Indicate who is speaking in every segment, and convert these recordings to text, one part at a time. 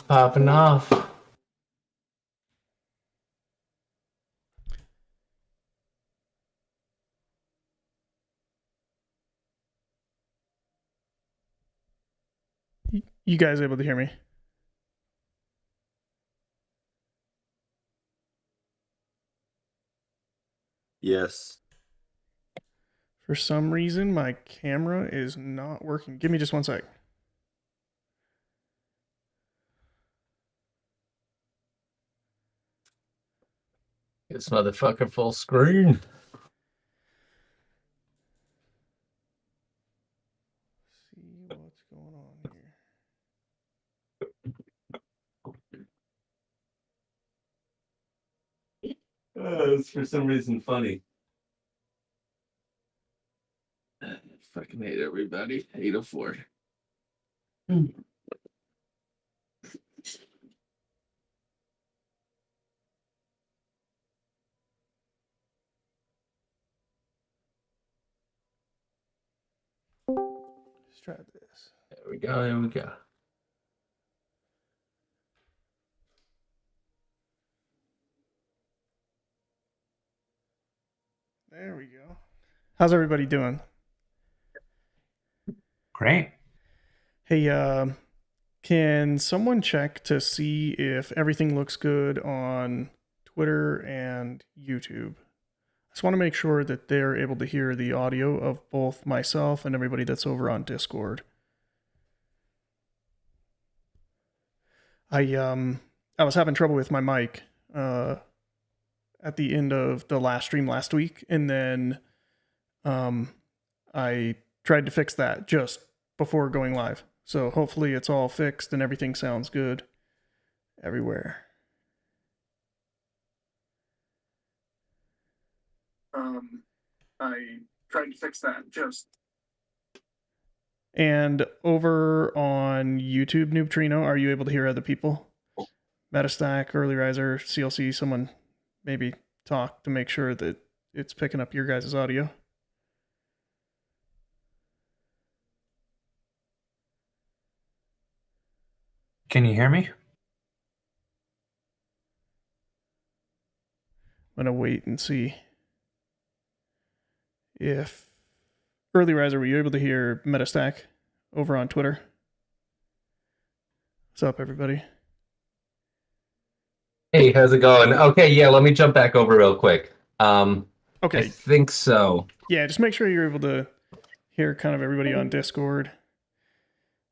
Speaker 1: popping off.
Speaker 2: You guys able to hear me?
Speaker 3: Yes.
Speaker 2: For some reason, my camera is not working. Give me just 1 sec.
Speaker 1: This motherfucker full screen.
Speaker 2: See what's going on here.
Speaker 1: It's for some reason funny. Fucking hate everybody. 804.
Speaker 2: Let's try this.
Speaker 1: There we go. There we go.
Speaker 2: There we go. How's everybody doing?
Speaker 4: Great.
Speaker 2: Hey, can someone check to see if everything looks good on Twitter and YouTube? I just want to make sure that they're able to hear the audio of both myself and everybody that's over on Discord. I was having trouble with my mic at the end of the last stream last week, and then I tried to fix that just before going live. So hopefully it's all fixed and everything sounds good everywhere. I tried to fix that just. And over on YouTube, Noobtrino, are you able to hear other people? Metastack, Early Riser, CLC, someone maybe talk to make sure that it's picking up your guys' audio.
Speaker 4: Can you hear me?
Speaker 2: I'm gonna wait and see if Early Riser, were you able to hear Metastack over on Twitter? What's up, everybody?
Speaker 1: Hey, how's it going? Okay, yeah, let me jump back over real quick.
Speaker 2: Okay.
Speaker 1: I think so.
Speaker 2: Yeah, just make sure you're able to hear kind of everybody on Discord.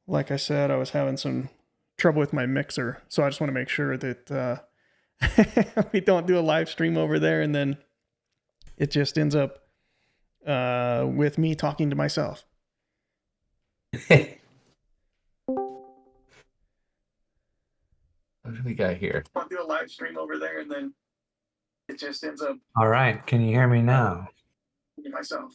Speaker 2: Like I said, I was having some trouble with my mixer, so I just want to make sure that we don't do a live stream over there and then it just ends up with me talking to myself.
Speaker 1: What do we got here?
Speaker 2: I'll do a live stream over there and then it just ends up
Speaker 4: All right. Can you hear me now?
Speaker 2: to myself.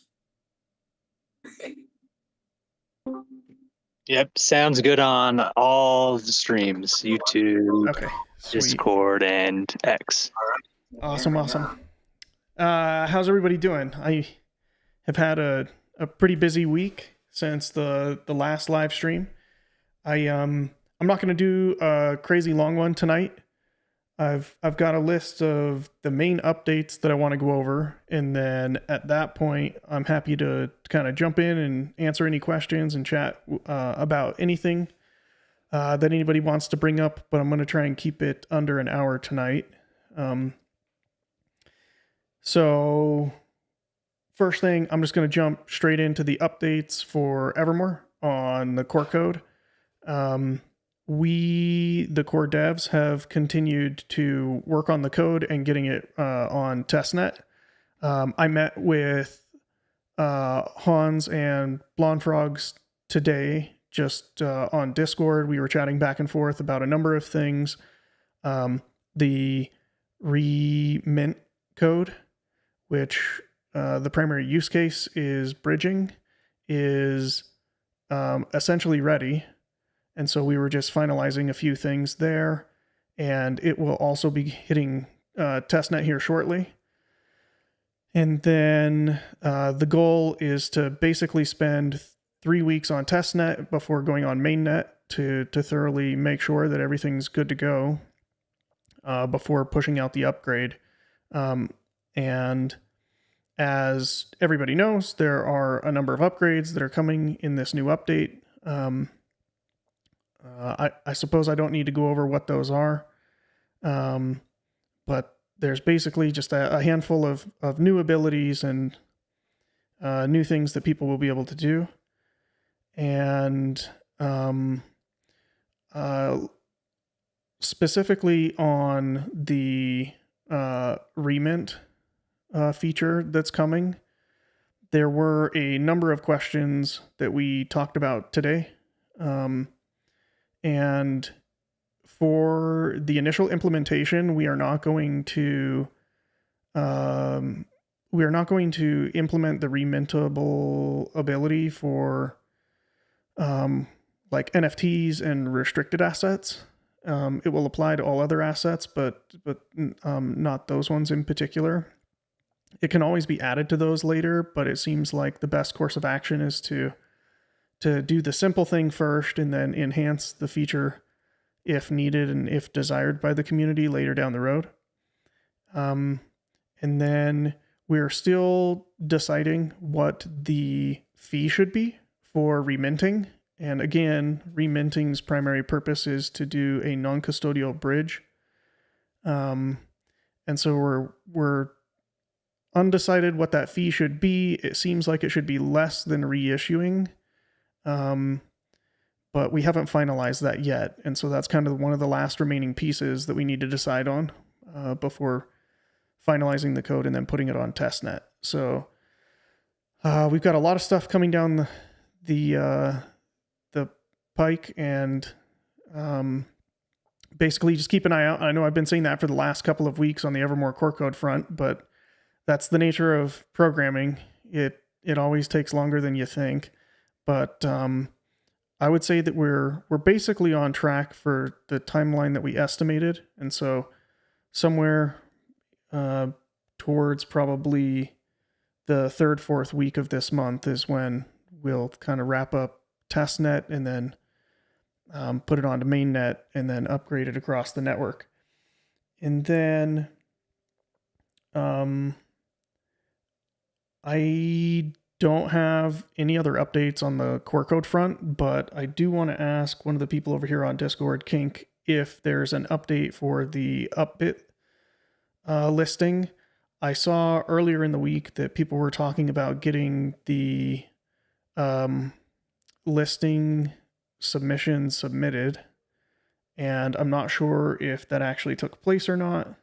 Speaker 5: Yep, sounds good on all the streams, YouTube,
Speaker 2: Okay, sweet.
Speaker 5: Discord, and X.
Speaker 2: Awesome. How's everybody doing? I have had a pretty busy week since the last live stream. I'm not going to do a crazy long one tonight. I've got a list of the main updates that I want to go over, and then at that point, I'm happy to kind of jump in and answer any questions and chat about anything that anybody wants to bring up. But I'm going to try and keep it under an hour tonight. So first thing, I'm just going to jump straight into the updates for Evrmore on the core code. We, the core devs, have continued to work on the code and getting it on testnet. I met with Hans and Blonde Frogs today just on Discord. We were chatting back and forth about a number of things. The remint code, which the primary use case is bridging, is essentially ready. And so we were just finalizing a few things there, and it will also be hitting testnet here shortly. And then the goal is to basically spend 3 weeks on testnet before going on mainnet to thoroughly make sure that everything's good to go before pushing out the upgrade. And as everybody knows, there are a number of upgrades that are coming in this new update. I suppose I don't need to go over what those are, but there's basically just a handful of new abilities and new things that people will be able to do. And specifically on the remint feature that's coming, there were a number of questions that we talked about today. And for the initial implementation, we are not going to implement the remintable ability for like NFTs and restricted assets. It will apply to all other assets, but not those ones in particular. It can always be added to those later, but it seems like the best course of action is to do the simple thing first and then enhance the feature if needed and if desired by the community later down the road. And then we're still deciding what the fee should be for reminting. And again, reminting's primary purpose is to do a non-custodial bridge. And so we're undecided what that fee should be. It seems like it should be less than reissuing. But we haven't finalized that yet. And so that's kind of one of the last remaining pieces that we need to decide on before finalizing the code and then putting it on testnet. So we've got a lot of stuff coming down the pike, and basically just keep an eye out. I know I've been saying that for the last couple of weeks on the Evrmore core code front, but that's the nature of programming. It always takes longer than you think. But I would say that we're basically on track for the timeline that we estimated. And so somewhere towards probably the 3rd, 4th week of this month is when we'll kind of wrap up testnet and then put it onto mainnet and then upgrade it across the network. And then I don't have any other updates on the core code front, but I do want to ask one of the people over here on Discord, Kink, if there's an update for the Upbit listing. I saw earlier in the week that people were talking about getting the listing submission submitted, and I'm not sure if that actually took place or not,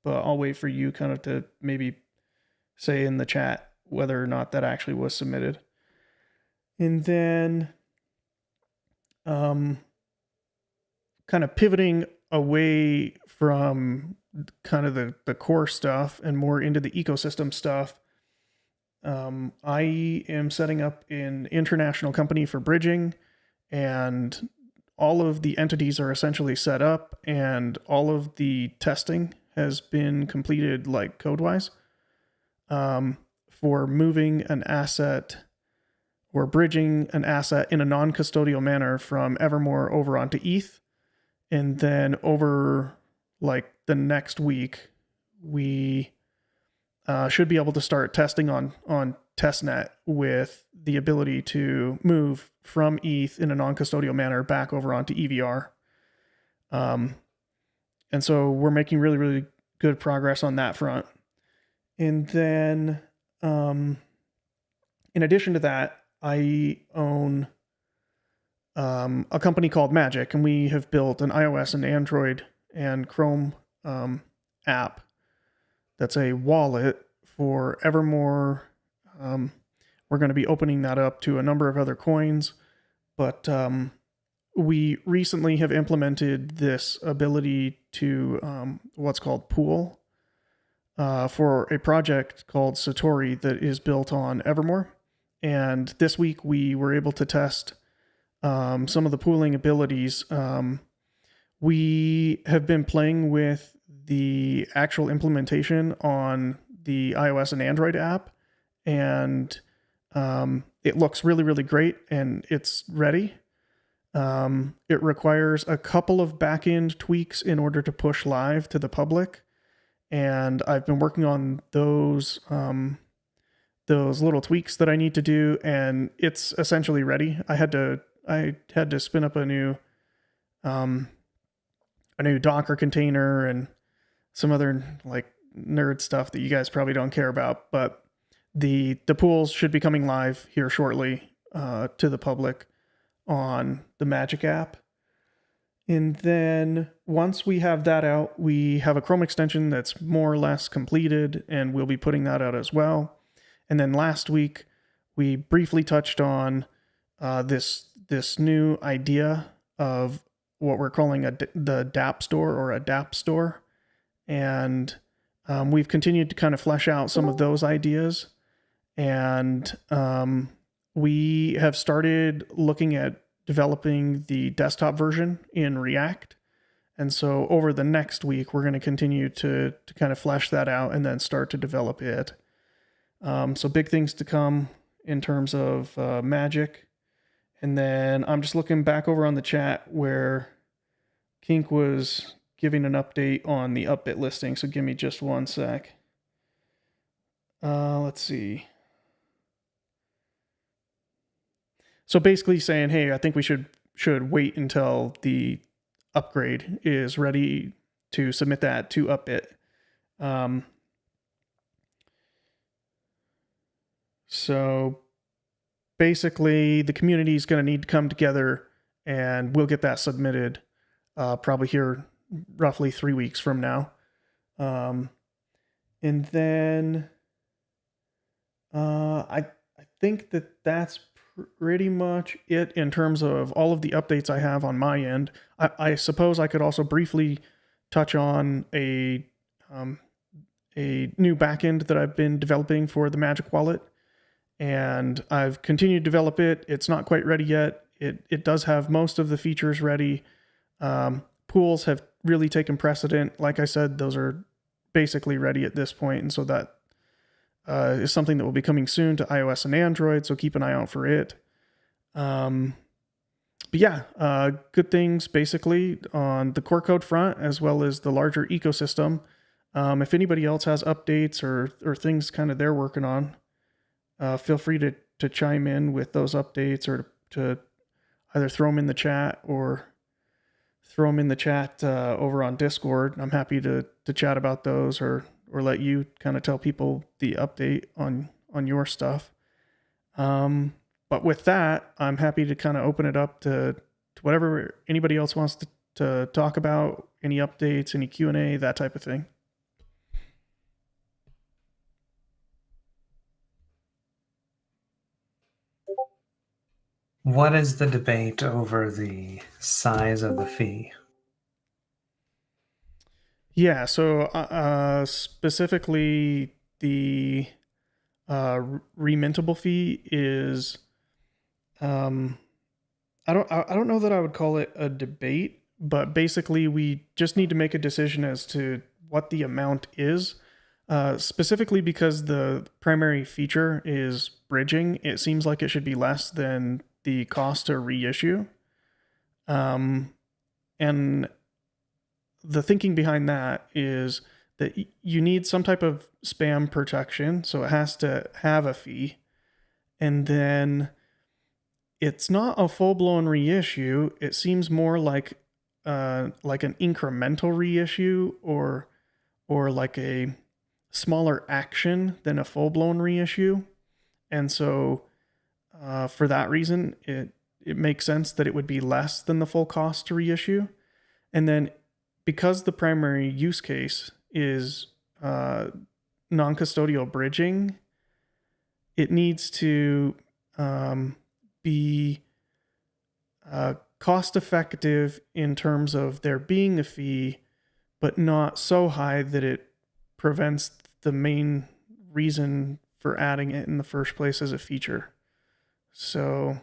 Speaker 2: but I'll wait for you kind of to maybe say in the chat whether or not that actually was submitted. And then kind of pivoting away from kind of the core stuff and more into the ecosystem stuff, I am setting up an international company for bridging, and all of the entities are essentially set up and all of the testing has been completed like code-wise. For moving an asset or bridging an asset in a non-custodial manner from Evrmore over onto ETH. And then over like the next week, we should be able to start testing on testnet with the ability to move from ETH in a non-custodial manner back over onto EVR. And so we're making really, really good progress on that front. And then in addition to that, I own a company called Magic, and we have built an iOS and Android and Chrome app that's a wallet for Evrmore. We're going to be opening that up to a number of other coins, but we recently have implemented this ability to what's called pool for a project called Satori that is built on Evrmore. And this week we were able to test some of the pooling abilities. We have been playing with the actual implementation on the iOS and Android app, and it looks really, really great, and it's ready. It requires a couple of backend tweaks in order to push live to the public, and I've been working on those little tweaks that I need to do, and it's essentially ready. I had to spin up a new Docker container and some other like nerd stuff that you guys probably don't care about, but the pools should be coming live here shortly to the public on the Magic app. And then once we have that out, we have a Chrome extension that's more or less completed, and we'll be putting that out as well. And then last week, we briefly touched on this new idea of what we're calling the DApp store or a DApp store. And we've continued to kind of flesh out some of those ideas. And we have started looking at developing the desktop version in React. And so over the next week, we're going to continue to kind of flesh that out and then start to develop it. So big things to come in terms of Magic. And then I'm just looking back over on the chat where Kink was giving an update on the Upbit listing. So give me just one sec. Let's see. So basically saying, hey, I think we should wait until the upgrade is ready to submit that to Upbit. So basically the community is going to need to come together, and we'll get that submitted probably here roughly 3 weeks from now. And then I think that's pretty much it in terms of all of the updates I have on my end. I suppose I could also briefly touch on a new backend that I've been developing for the Magic Wallet, and I've continued to develop it. It's not quite ready yet. It does have most of the features ready. Pools have really taken precedent. Like I said, those are basically ready at this point, and so that is something that will be coming soon to iOS and Android, so keep an eye out for it. But yeah, good things basically on the core code front as well as the larger ecosystem. If anybody else has updates or things kind of they're working on, feel free to chime in with those updates, or to either throw them in the chat or throw them in the chat over on Discord. I'm happy to chat about those, or let you kind of tell people the update on your stuff. But with that, I'm happy to kind of open it up to whatever anybody else wants to talk about, any updates, any Q&A, that type of thing.
Speaker 4: What is the debate over the size of the fee?
Speaker 2: Yeah, so specifically the remintable fee is I don't know that I would call it a debate, but basically we just need to make a decision as to what the amount is. Specifically because the primary feature is bridging, it seems like it should be less than the cost to reissue. And the thinking behind that is that you need some type of spam protection, so it has to have a fee. And then it's not a full-blown reissue. It seems more like an incremental reissue, or like a smaller action than a full-blown reissue. And so for that reason, it makes sense that it would be less than the full cost to reissue. And then because the primary use case is non-custodial bridging, it needs to be cost effective in terms of there being a fee, but not so high that it prevents the main reason for adding it in the first place as a feature. So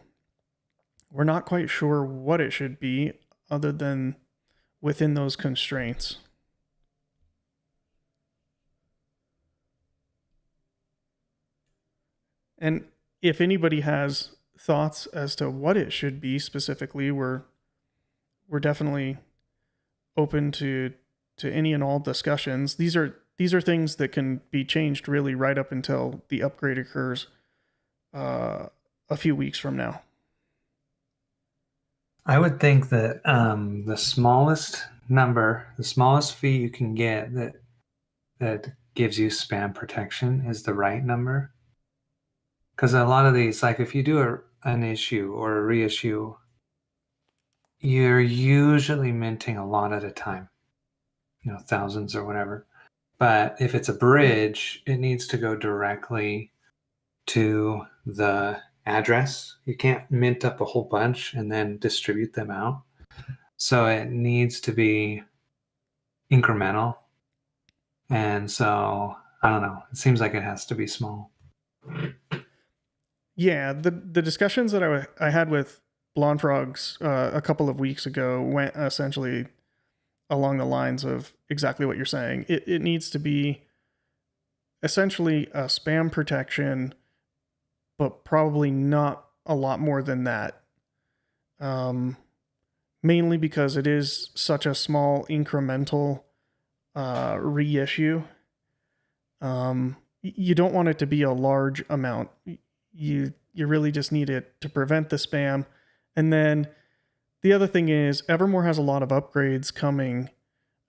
Speaker 2: we're not quite sure what it should be other than within those constraints. And if anybody has thoughts as to what it should be specifically, we're definitely open to any and all discussions. These are things that can be changed really right up until the upgrade occurs a few weeks from now.
Speaker 4: I would think that the smallest fee you can get that gives you spam protection is the right number. Because a lot of these, like if you do an issue or a reissue, you're usually minting a lot at a time, thousands or whatever. But if it's a bridge, it needs to go directly to the address. You can't mint up a whole bunch and then distribute them out. So it needs to be incremental. And so, I don't know. It seems like it has to be small.
Speaker 2: Yeah, the discussions that I had with Blonde Frogs a couple of weeks ago went essentially along the lines of exactly what you're saying. It needs to be essentially a spam protection, but probably not a lot more than that. Mainly because it is such a small incremental reissue. You don't want it to be a large amount. You really just need it to prevent the spam. And then the other thing is Evrmore has a lot of upgrades coming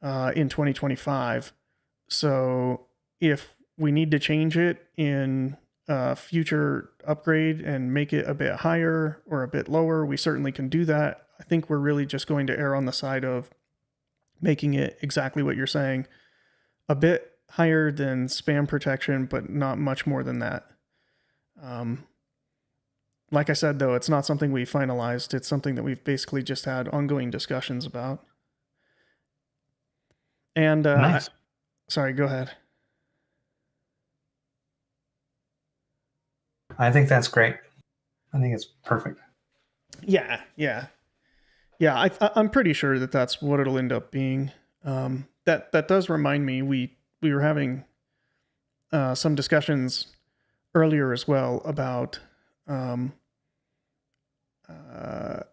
Speaker 2: in 2025. So if we need to change it in a future upgrade and make it a bit higher or a bit lower, we certainly can do that. I think we're really just going to err on the side of making it exactly what you're saying, a bit higher than spam protection, but not much more than that. Like I said, though, it's not something we finalized. It's something that we've basically just had ongoing discussions about. And
Speaker 4: Nice.
Speaker 2: sorry, go ahead.
Speaker 4: I think that's great. I think it's perfect.
Speaker 2: Yeah. I'm pretty sure that that's what it'll end up being. That does remind me, we were having some discussions earlier as well about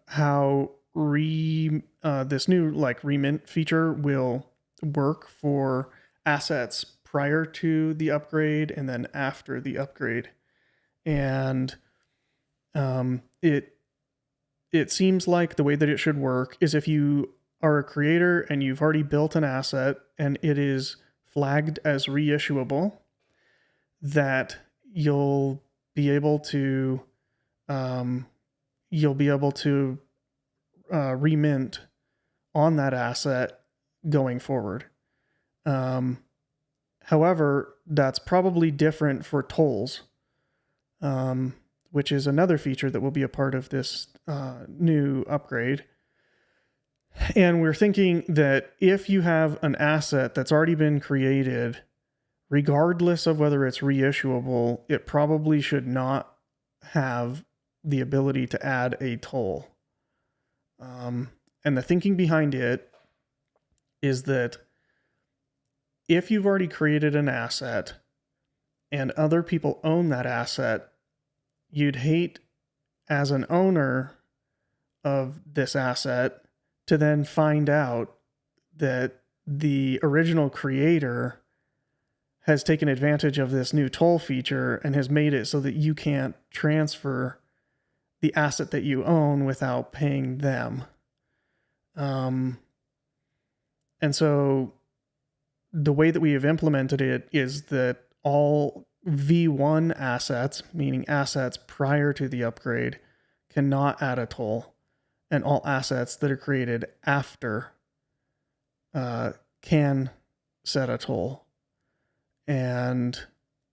Speaker 2: how this new remint feature will work for assets prior to the upgrade and then after the upgrade. And it seems like the way that it should work is if you are a creator and you've already built an asset and it is flagged as reissuable, that you'll be able to remint on that asset going forward. However, that's probably different for tolls, which is another feature that will be a part of this new upgrade. And we're thinking that if you have an asset that's already been created, regardless of whether it's reissuable, it probably should not have the ability to add a toll. And the thinking behind it is that if you've already created an asset and other people own that asset, you'd hate as an owner of this asset to then find out that the original creator has taken advantage of this new toll feature and has made it so that you can't transfer the asset that you own without paying them. And so the way that we have implemented it is that all V1 assets, meaning assets prior to the upgrade, cannot add a toll, and all assets that are created after can set a toll. And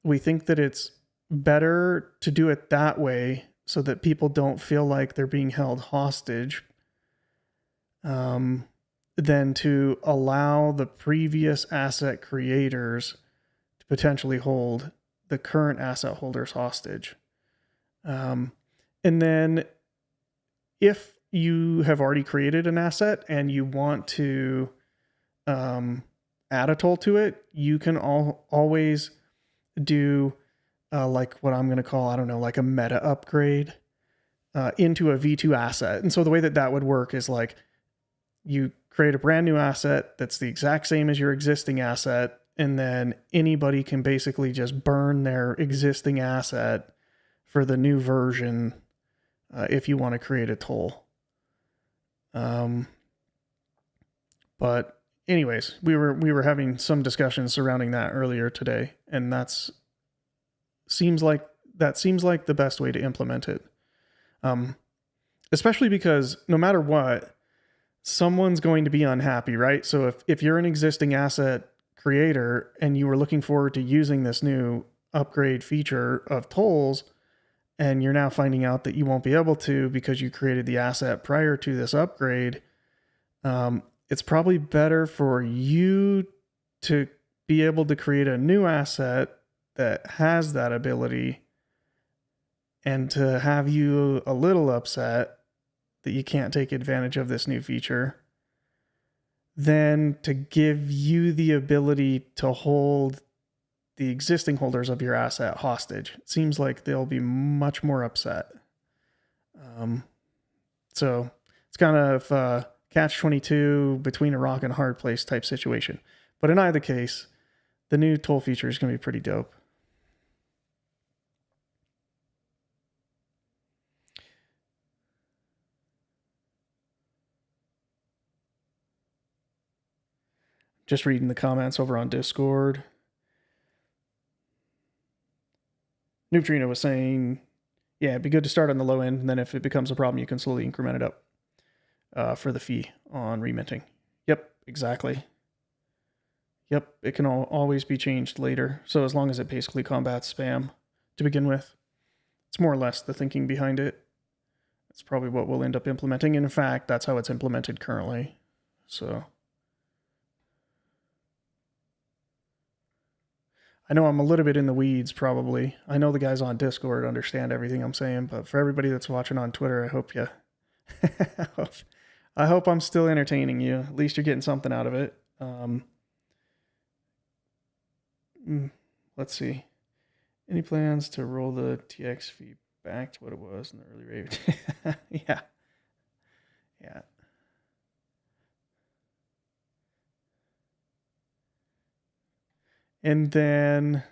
Speaker 2: we think that it's better to do it that way so that people don't feel like they're being held hostage, than to allow the previous asset creators to potentially hold the current asset holders hostage. And then if you have already created an asset and you want to add a toll to it, you can always do like what I'm going to call, I don't know, like a meta upgrade, into a V2 asset. And so the way that that would work is like you create a brand new asset that's the exact same as your existing asset, and then anybody can basically just burn their existing asset for the new version if you want to create a toll. But anyways, we were having some discussions surrounding that earlier today, and that seems like the best way to implement it. Especially because no matter what, someone's going to be unhappy, right? So if you're an existing asset creator and you were looking forward to using this new upgrade feature of tolls, and you're now finding out that you won't be able to because you created the asset prior to this upgrade, it's probably better for you to be able to create a new asset that has that ability, and to have you a little upset that you can't take advantage of this new feature, than to give you the ability to hold the existing holders of your asset hostage. It seems like they'll be much more upset. So it's kind of catch-22 between a rock and a hard place type situation. But in either case, the new toll feature is going to be pretty dope. Just reading the comments over on Discord. Neutrino was saying, yeah, it'd be good to start on the low end, and then if it becomes a problem, you can slowly increment it up for the fee on reminting. Yep, exactly. Yep, it can always be changed later. So as long as it basically combats spam to begin with, it's more or less the thinking behind it. It's probably what we'll end up implementing. And in fact, that's how it's implemented currently. So I know I'm a little bit in the weeds, probably. I know the guys on Discord understand everything I'm saying, but for everybody that's watching on Twitter, I hope you... I hope I'm still entertaining you. At least you're getting something out of it. Let's see. Any plans to roll the TX fee back to what it was in the early rate? Yeah. And then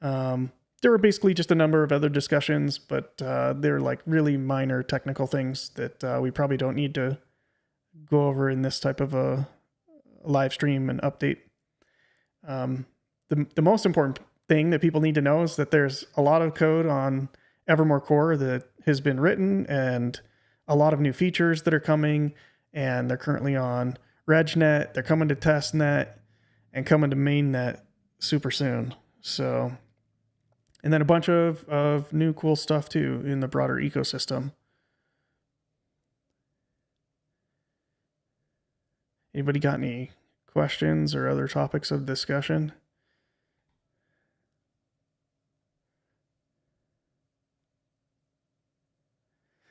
Speaker 2: there were basically just a number of other discussions, but they're like really minor technical things that we probably don't need to go over in this type of a live stream and update. The most important thing that people need to know is that there's a lot of code on Evrmore core that has been written, and a lot of new features that are coming, and they're currently on RegNet. They're coming to testnet and coming to mainnet super soon. So, and then a bunch of new cool stuff too in the broader ecosystem. Anybody got any questions or other topics of discussion?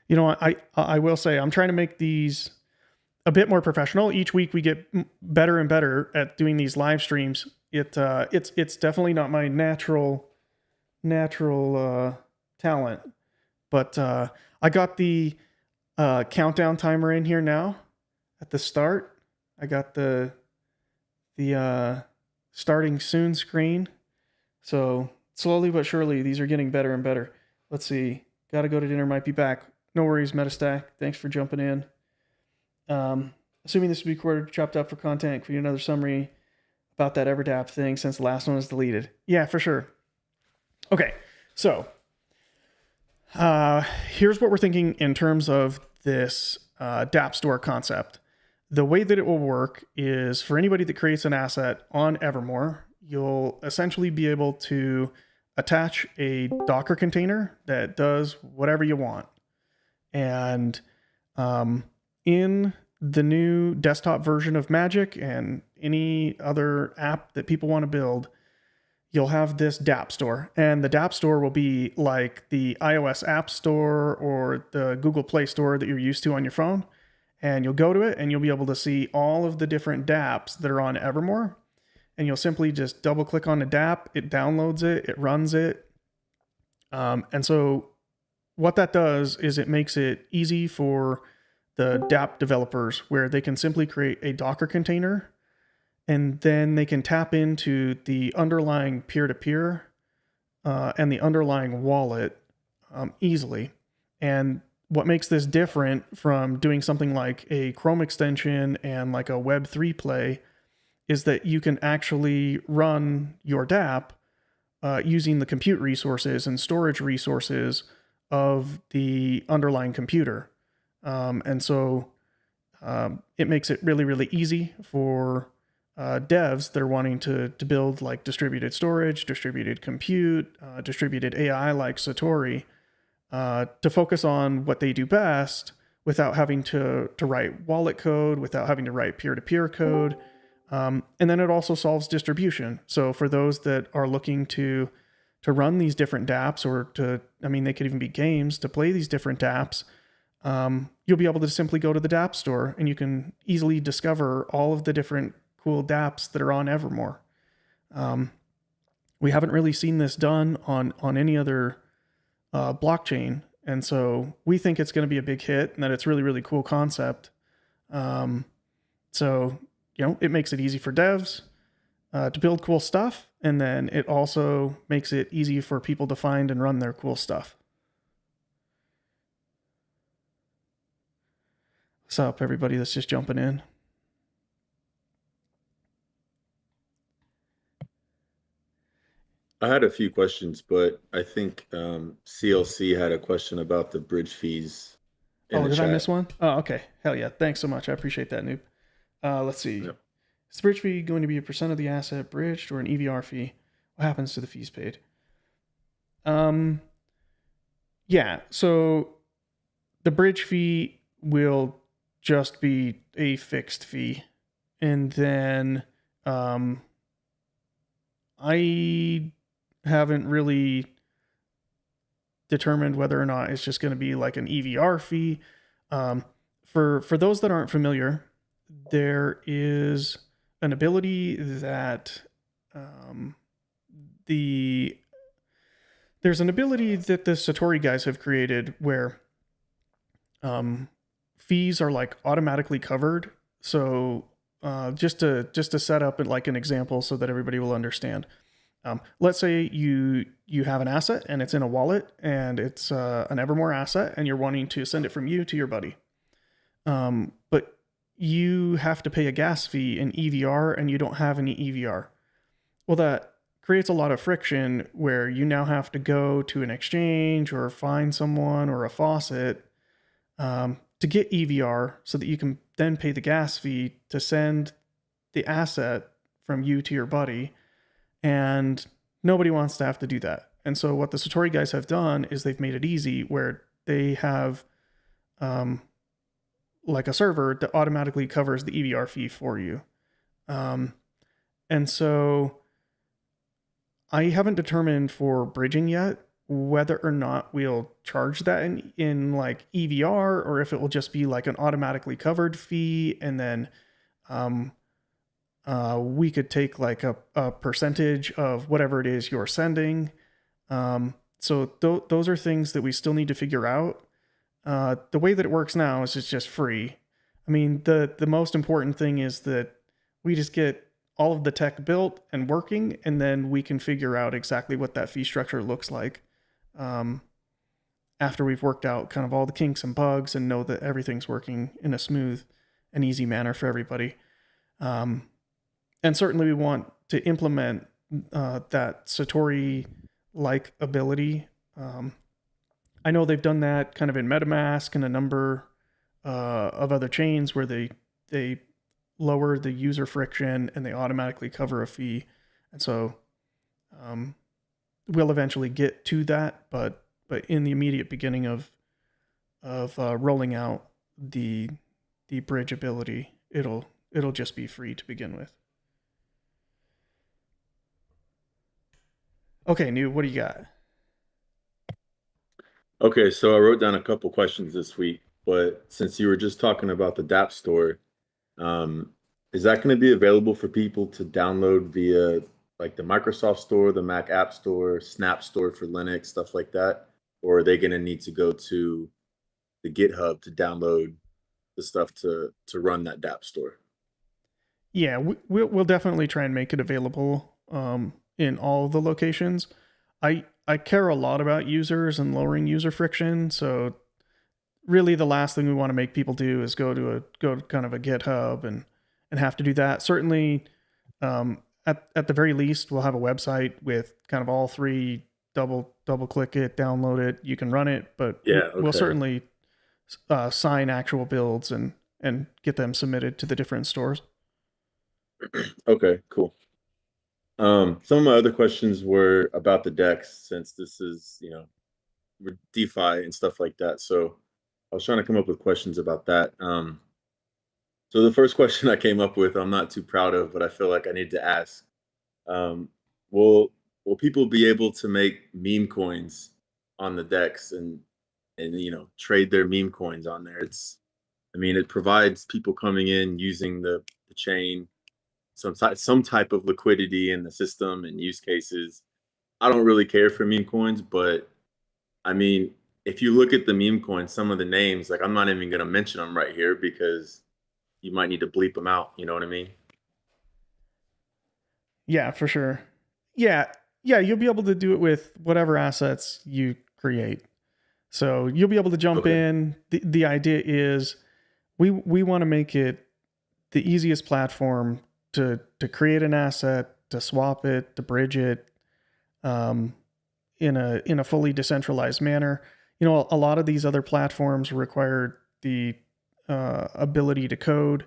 Speaker 2: You know, I will say I'm trying to make these a bit more professional. Each week we get better and better at doing these live streams. It's definitely not my natural talent, but I got the countdown timer in here now at the start. I got the starting soon screen. So slowly but surely these are getting better and better. Let's see. Got to go to dinner, might be back. No worries, Metastack. Thanks for jumping in. Assuming this will be recorded, chopped up for content, create another summary about that EverDAP thing since the last one was deleted. Yeah, for sure. Okay, so here's what we're thinking in terms of this DApp store concept. The way that it will work is for anybody that creates an asset on Evrmore, you'll essentially be able to attach a Docker container that does whatever you want. And in the new desktop version of Magic and any other app that people want to build, you'll have this DApp store. And the DApp store will be like the iOS App Store or the Google Play Store that you're used to on your phone. And you'll go to it and you'll be able to see all of the different dApps that are on Evrmore. And you'll simply just double click on the DApp, it downloads it, it runs it. And so what that does is it makes it easy for the dApp developers, where they can simply create a Docker container, and then they can tap into the underlying peer-to-peer and the underlying wallet easily. And what makes this different from doing something like a Chrome extension and like a Web3 play is that you can actually run your dApp using the compute resources and storage resources of the underlying computer. And so it makes it really, really easy for devs that are wanting to build like distributed storage, distributed compute, distributed AI like Satori, to focus on what they do best without having to write wallet code, without having to write peer-to-peer code. And then it also solves distribution. So for those that are looking to run these different dApps, or they could even be games to play these different dApps, you'll be able to simply go to the dApp store and you can easily discover all of the different cool dApps that are on Evrmore. We haven't really seen this done on any other blockchain. And so we think it's going to be a big hit and that it's really, really cool concept. So, it makes it easy for devs to build cool stuff. And then it also makes it easy for people to find and run their cool stuff. What's up, everybody that's just jumping in?
Speaker 3: I had a few questions, but I think CLC had a question about the bridge fees.
Speaker 2: Did I miss one? Oh, okay. Hell yeah. Thanks so much. I appreciate that, Noob. Let's see. Yep. Is the bridge fee going to be a % of the asset bridged or an EVR fee? What happens to the fees paid? Yeah, so the bridge fee will just be a fixed fee. And then I haven't really determined whether or not it's just going to be like an EVR fee. For those that aren't familiar, there is an ability that there's an ability that the Satori guys have created where fees are like automatically covered. So just to set up like an example so that everybody will understand. Let's say you have an asset and it's in a wallet and it's an Evrmore asset and you're wanting to send it from you to your buddy. But you have to pay a gas fee in EVR and you don't have any EVR. Well, that creates a lot of friction where you now have to go to an exchange or find someone or a faucet to get EVR so that you can then pay the gas fee to send the asset from you to your buddy. And nobody wants to have to do that. And so what the Satori guys have done is they've made it easy where they have like a server that automatically covers the EVR fee for you. And so I haven't determined for bridging yet whether or not we'll charge that in like EVR or if it will just be like an automatically covered fee. And then we could take like a percentage of whatever it is you're sending. So those are things that we still need to figure out. The way that it works now is it's just free. I mean, the most important thing is that we just get all of the tech built and working, and then we can figure out exactly what that fee structure looks like after we've worked out kind of all the kinks and bugs and know that everything's working in a smooth and easy manner for everybody. And certainly we want to implement that Satori-like ability. I know they've done that kind of in MetaMask and a number of other chains where they lower the user friction and they automatically cover a fee. And so we'll eventually get to that, but in the immediate beginning of rolling out the bridge ability, it'll just be free to begin with. Okay, New, what do you got?
Speaker 3: Okay, so I wrote down a couple questions this week, but since you were just talking about the dApp store, is that going to be available for people to download via like the Microsoft Store, the Mac App Store, Snap Store for Linux, stuff like that? or are they going to need to go to the GitHub to download the stuff to run that dApp store?
Speaker 2: Yeah, we'll definitely try and make it available in all of the locations. I care a lot about users and lowering user friction, so really the last thing we want to make people do is go to kind of a GitHub and have to do that. Certainly, at the very least, we'll have a website with kind of all three. Double click it, download it, you can run it, but we'll certainly sign actual builds and get them submitted to the different stores.
Speaker 3: Okay, cool. Some of my other questions were about the DEX, since this is, DeFi and stuff like that. So I was trying to come up with questions about that. So the first question I came up with, I'm not too proud of, but I feel like I need to ask. Will people be able to make meme coins on the DEX and trade their meme coins on there? It provides people coming in using the chain some type of liquidity in the system and use cases. I don't really care for meme coins, but if you look at the meme coins, some of the names, like I'm not even going to mention them right here because you might need to bleep them out. You know what I mean?
Speaker 2: Yeah, for sure. Yeah, you'll be able to do it with whatever assets you create. So you'll be able to jump in. The idea is we want to make it the easiest platform to create an asset, to swap it, to bridge it in a fully decentralized manner. A lot of these other platforms require the ability to code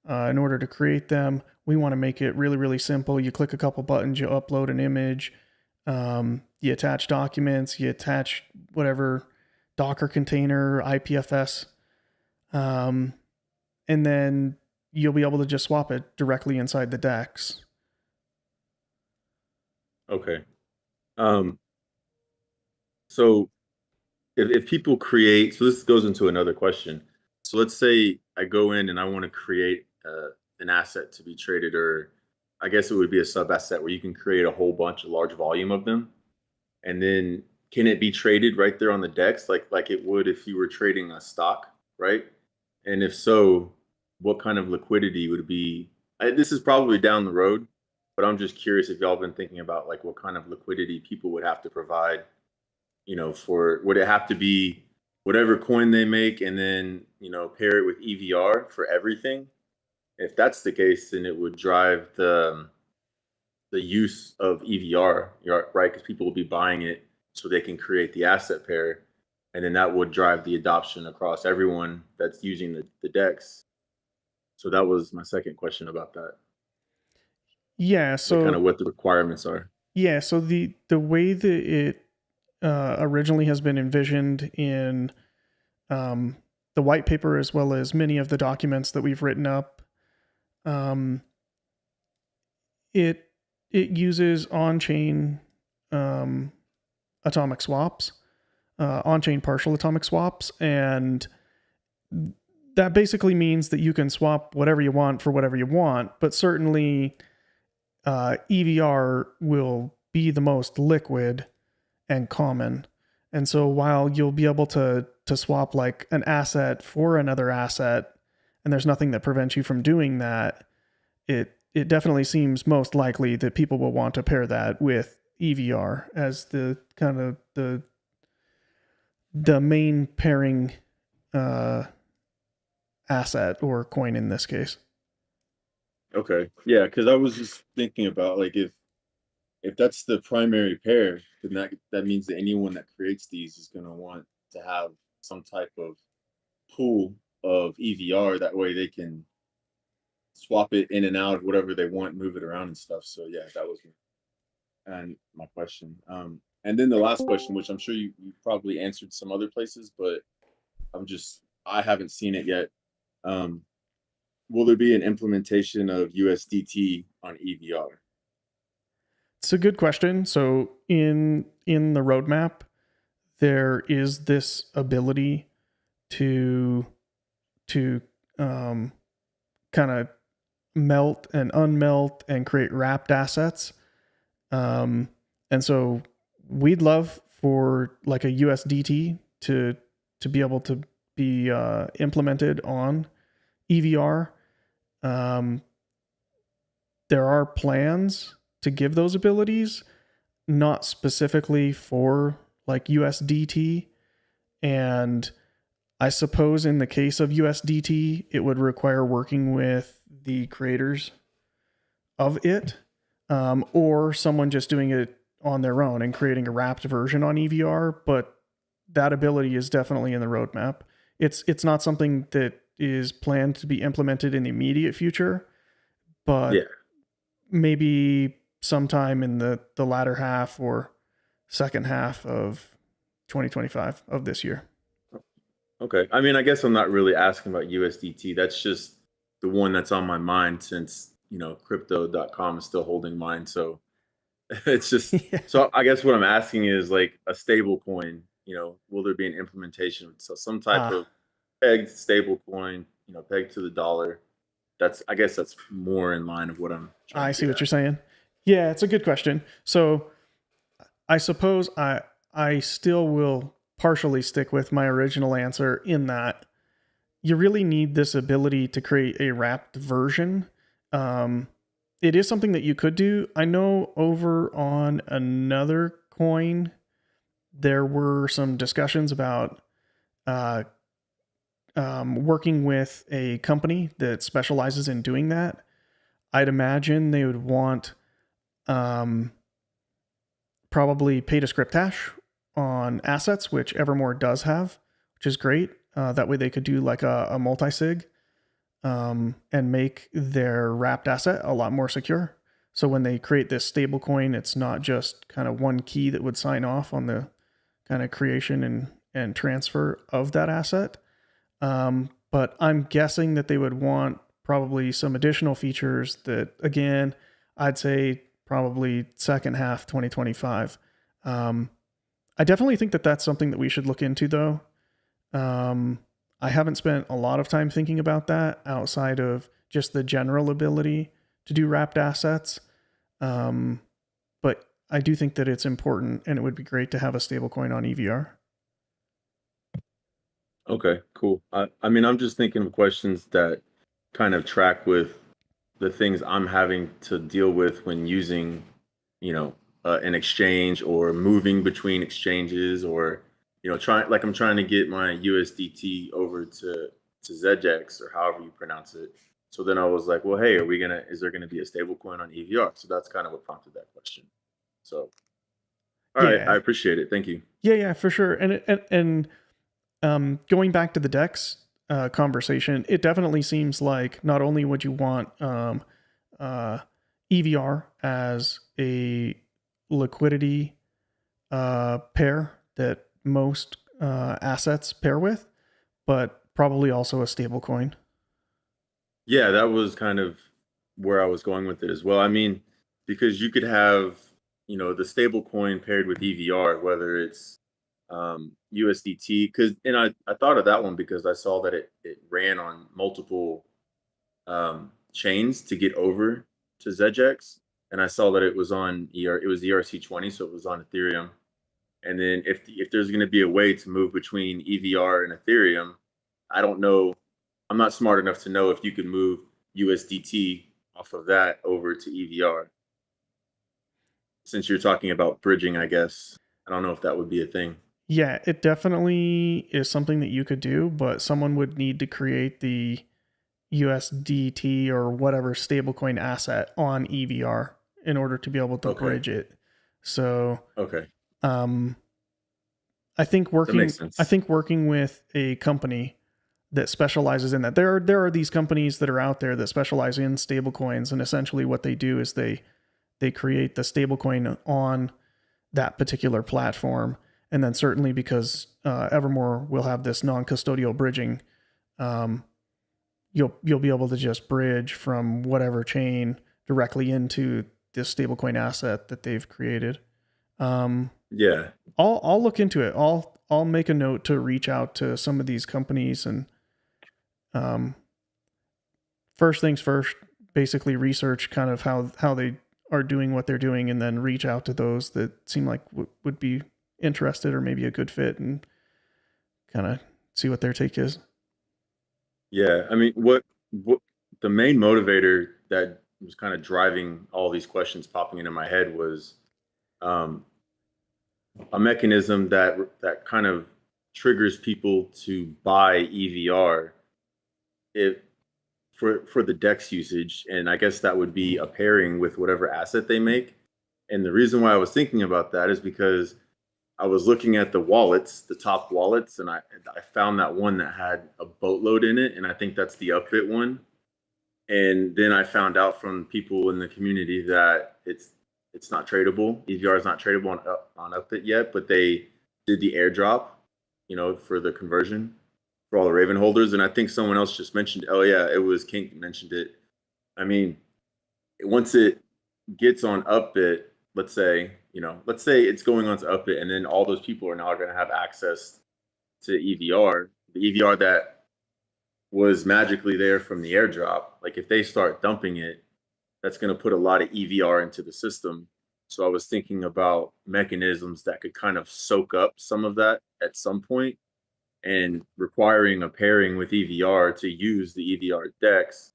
Speaker 2: in order to create them. We want to make it really, really simple. You click a couple buttons, you upload an image, you attach documents, you attach whatever Docker container, IPFS, and then you'll be able to just swap it directly inside the DEX.
Speaker 3: Okay. So if people create, so this goes into another question. So let's say I go in and I want to create an asset to be traded, or I guess it would be a sub asset where you can create a whole bunch, a large volume of them. And then can it be traded right there on the DEX like it would if you were trading a stock, right? And if so, what kind of liquidity would it be? This is probably down the road, but I'm just curious if y'all been thinking about like what kind of liquidity people would have to provide, would it have to be whatever coin they make and then, pair it with EVR for everything? If that's the case, then it would drive the use of EVR, right? Because people will be buying it so they can create the asset pair, and then that would drive the adoption across everyone that's using the DEX. So that was my second question about that.
Speaker 2: Yeah, so
Speaker 3: kind of what the requirements are.
Speaker 2: Yeah, so the way that it originally has been envisioned in the white paper, as well as many of the documents that we've written up, it uses on-chain atomic swaps, on-chain partial atomic swaps, and that basically means that you can swap whatever you want for whatever you want, but certainly EVR will be the most liquid and common. And so while you'll be able to swap like an asset for another asset, and there's nothing that prevents you from doing that, it definitely seems most likely that people will want to pair that with EVR as the kind of the main pairing asset or coin in this case.
Speaker 3: Okay. Yeah, because I was just thinking about like if that's the primary pair, then that means that anyone that creates these is going to want to have some type of pool of EVR. That way they can swap it in and out of whatever they want, move it around and stuff. So yeah, that was my question. And then the last question, which I'm sure you probably answered some other places, but I haven't seen it yet. Will there be an implementation of USDT on EVR?
Speaker 2: It's a good question. So in the roadmap, there is this ability to kind of melt and unmelt and create wrapped assets. And so we'd love for like a USDT to be able to be implemented on EVR. There are plans to give those abilities, not specifically for like USDT. And I suppose in the case of USDT, it would require working with the creators of it, or someone just doing it on their own and creating a wrapped version on EVR. But that ability is definitely in the roadmap. It's not something that is planned to be implemented in the immediate future, but
Speaker 3: Yeah.
Speaker 2: maybe sometime in the latter half or second half of 2025 of this year.
Speaker 3: Okay. I mean, I guess I'm not really asking about USDT. That's just the one that's on my mind since, crypto.com is still holding mine. So it's just,
Speaker 2: Yeah.
Speaker 3: so I guess what I'm asking is like a stable coin, will there be an implementation? So some type of pegged stable coin, pegged to the dollar. I guess that's more in line of what I'm trying
Speaker 2: I
Speaker 3: to
Speaker 2: see
Speaker 3: get
Speaker 2: what
Speaker 3: at.
Speaker 2: you're saying. Yeah, it's a good question. So I suppose I still will partially stick with my original answer in that you really need this ability to create a wrapped version. It is something that you could do. I know over on another coin, there were some discussions about working with a company that specializes in doing that. I'd imagine they would want probably pay to script hash on assets, which Evrmore does have, which is great. That way they could do like a multi-sig and make their wrapped asset a lot more secure. So when they create this stable coin, it's not just kind of one key that would sign off on the kind of creation and transfer of that asset. But I'm guessing that they would want probably some additional features that, again, I'd say probably second half 2025. I definitely think that that's something that we should look into, though. I haven't spent a lot of time thinking about that outside of just the general ability to do wrapped assets. But I do think that it's important, and it would be great to have a stablecoin on EVR.
Speaker 3: Okay, cool. I mean, I'm just thinking of questions that kind of track with the things I'm having to deal with when using, an exchange or moving between exchanges, or I'm trying to get my USDT over to ZEX or however you pronounce it. So then I was like, well, hey, is there gonna be a stable coin on EVR? So that's kind of what prompted that question. So, all right,
Speaker 2: Yeah.
Speaker 3: I appreciate it. Thank you.
Speaker 2: Yeah, for sure. And going back to the DEX conversation, it definitely seems like not only would you want EVR as a liquidity pair that most assets pair with, but probably also a stable coin.
Speaker 3: Yeah, that was kind of where I was going with it as well. I mean, because you could have, the stable coin paired with EVR, whether it's USDT, and I thought of that one because I saw that it ran on multiple chains to get over to ZEX, and I saw that it was on it was ERC20, so it was on Ethereum. And then if there's going to be a way to move between EVR and Ethereum, I don't know. I'm not smart enough to know if you can move USDT off of that over to EVR. Since you're talking about bridging, I guess I don't know if that would be a thing.
Speaker 2: Yeah, it definitely is something that you could do, but someone would need to create the USDT or whatever stablecoin asset on EVR in order to be able to bridge it. So,
Speaker 3: Okay.
Speaker 2: I think
Speaker 3: That makes sense.
Speaker 2: working with a company that specializes in that. There are these companies that are out there that specialize in stablecoins, and essentially what they do is they create the stablecoin on that particular platform. And then certainly because Evrmore will have this non-custodial bridging, you'll be able to just bridge from whatever chain directly into this stablecoin asset that they've created.
Speaker 3: Yeah.
Speaker 2: I'll look into it. I'll make a note to reach out to some of these companies and first things first, basically research kind of how they are doing what they're doing, and then reach out to those that seem like would be interested or maybe a good fit, and kind of see what their take is.
Speaker 3: Yeah, I mean, what the main motivator that was kind of driving all these questions popping into my head was a mechanism that kind of triggers people to buy EVR if for the DEX usage, and I guess that would be a pairing with whatever asset they make. And the reason why I was thinking about that is because I was looking at the wallets, the top wallets, and I found that one that had a boatload in it, and I think that's the Upbit one. And then I found out from people in the community that it's not tradable. EVR is not tradable on Upbit yet, but they did the airdrop, for the conversion for all the Raven holders. And I think someone else just mentioned, oh yeah, it was Kink mentioned it. I mean, once it gets on Upbit, let's say it's going on to Upbit, and then all those people are now going to have access to EVR, the EVR that was magically there from the airdrop. Like if they start dumping it, that's going to put a lot of EVR into the system. So I was thinking about mechanisms that could kind of soak up some of that at some point, and requiring a pairing with EVR to use the EVR DEX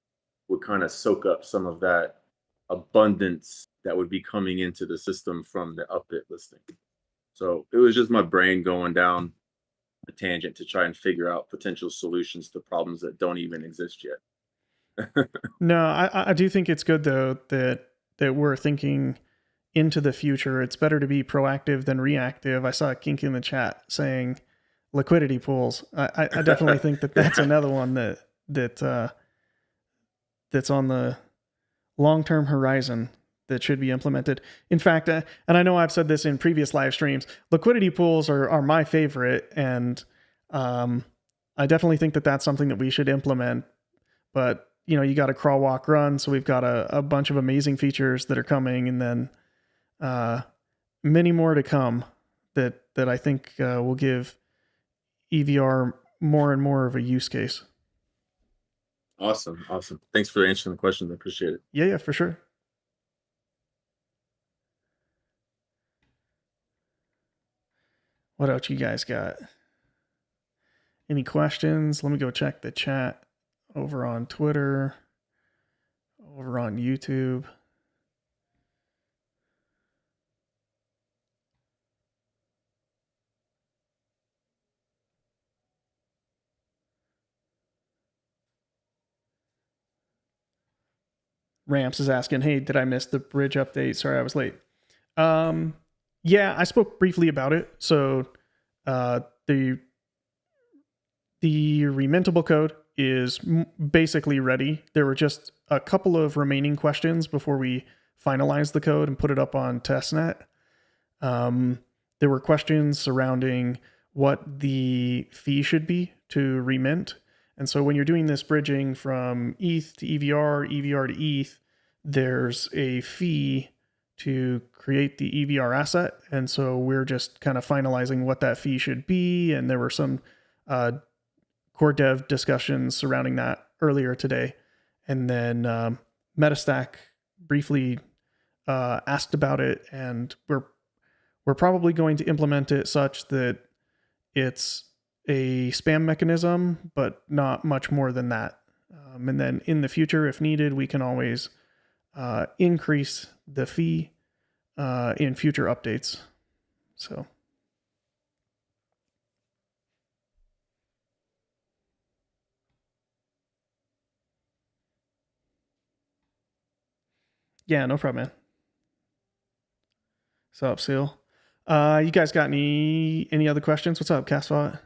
Speaker 3: would kind of soak up some of that abundance that would be coming into the system from the Upbit listing. So it was just my brain going down a tangent to try and figure out potential solutions to problems that don't even exist yet.
Speaker 2: No, I do think it's good though that we're thinking into the future. It's better to be proactive than reactive. I saw a Kink in the chat saying liquidity pools. I definitely think that's another one that's on the long-term horizon that should be implemented. In fact, and I know I've said this in previous live streams, liquidity pools are my favorite, and I definitely think that's something that we should implement. But you got to crawl, walk, run. So we've got a bunch of amazing features that are coming, and then many more to come that I think will give EVR more and more of a use case.
Speaker 3: Awesome. Thanks for answering the questions. I appreciate it.
Speaker 2: Yeah, for sure. What else you guys got? Any questions? Let me go check the chat over on Twitter, over on YouTube. Ramps is asking, hey, did I miss the bridge update? Sorry, I was late. Yeah, I spoke briefly about it. So the remintable code is basically ready. There were just a couple of remaining questions before we finalized the code and put it up on testnet. There were questions surrounding what the fee should be to remint. And so when you're doing this bridging from ETH to EVR, EVR to ETH, there's a fee to create the EVR asset. And so we're just kind of finalizing what that fee should be. And there were some core dev discussions surrounding that earlier today. And then Metastack briefly asked about it, and we're probably going to implement it such that it's a spam mechanism, but not much more than that. And then in the future, if needed, we can always increase the fee in future updates. So. Yeah, no problem, man. What's up, Seal? You guys got any other questions? What's up, Castbot?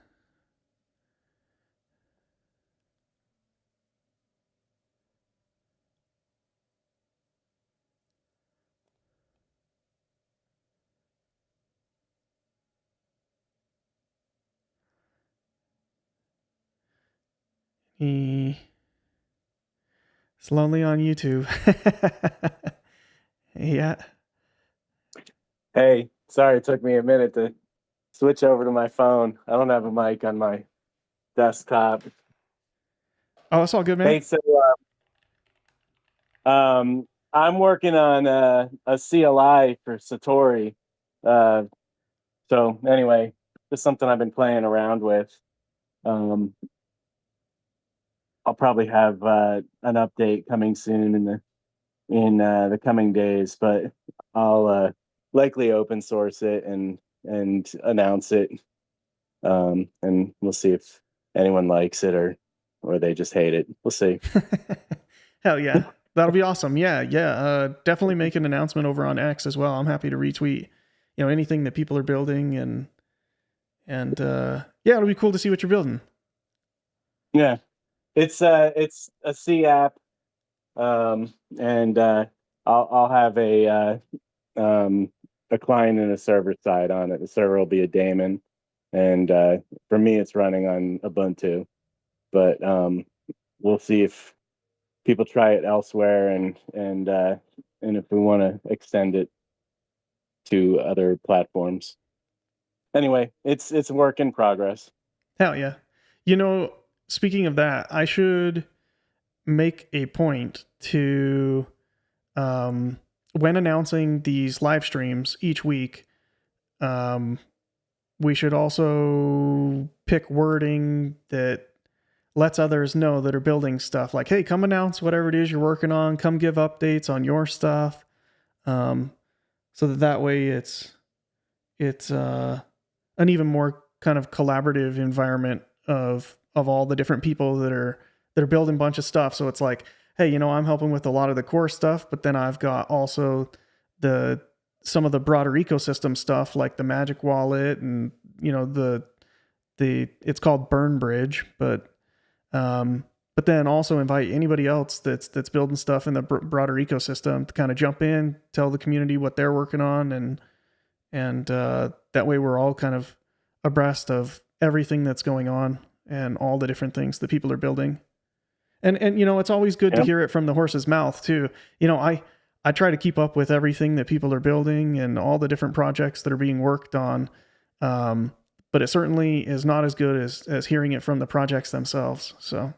Speaker 2: It's lonely on YouTube. Yeah.
Speaker 6: Hey, sorry it took me a minute to switch over to my phone. I don't have a mic on my desktop.
Speaker 2: Oh, it's all good, man.
Speaker 6: Hey, so I'm working on a CLI for Satori. So anyway, just something I've been playing around with. I'll probably have an update coming soon in the coming days, but I'll likely open source it and announce it, and we'll see if anyone likes it or they just hate it. We'll see.
Speaker 2: Hell yeah, that'll be awesome. Yeah. Definitely make an announcement over on X as well. I'm happy to retweet, anything that people are building, and yeah, it'll be cool to see what you're building.
Speaker 6: Yeah, it's a C app, and I'll have a client and a server side on it. The server will be a daemon, and for me, it's running on Ubuntu. But we'll see if people try it elsewhere, and if we want to extend it to other platforms. Anyway, it's a work in progress.
Speaker 2: Hell yeah. Speaking of that, I should make a point to, when announcing these live streams each week, we should also pick wording that lets others know that are building stuff, like, hey, come announce whatever it is you're working on, come give updates on your stuff, so that way it's an even more kind of collaborative environment of all the different people that are building a bunch of stuff. So it's like, hey, I'm helping with a lot of the core stuff, but then I've got also some of the broader ecosystem stuff, like the Magic Wallet, and the it's called Burn Bridge, but then also invite anybody else that's building stuff in the broader ecosystem to kind of jump in, tell the community what they're working on, and that way we're all kind of abreast of everything that's going on and all the different things that people are building. And it's always good to hear it from the horse's mouth too. I try to keep up with everything that people are building and all the different projects that are being worked on. But it certainly is not as good as hearing it from the projects themselves. So.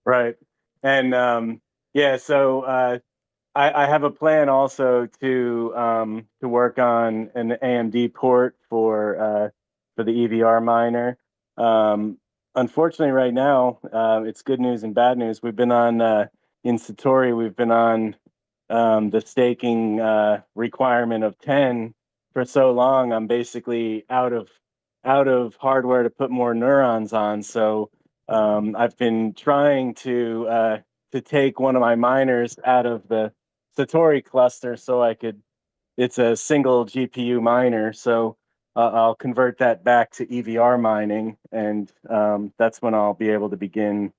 Speaker 6: Right. And so I have a plan also to work on an AMD port for the EVR miner. Unfortunately, right now, it's good news and bad news. We've been on in Satori. We've been on the staking requirement of 10 for so long. I'm basically out of hardware to put more neurons on. So I've been trying to take one of my miners out of the Satori cluster so I could. It's a single GPU miner, so I'll convert that back to EVR mining, and that's when I'll be able to begin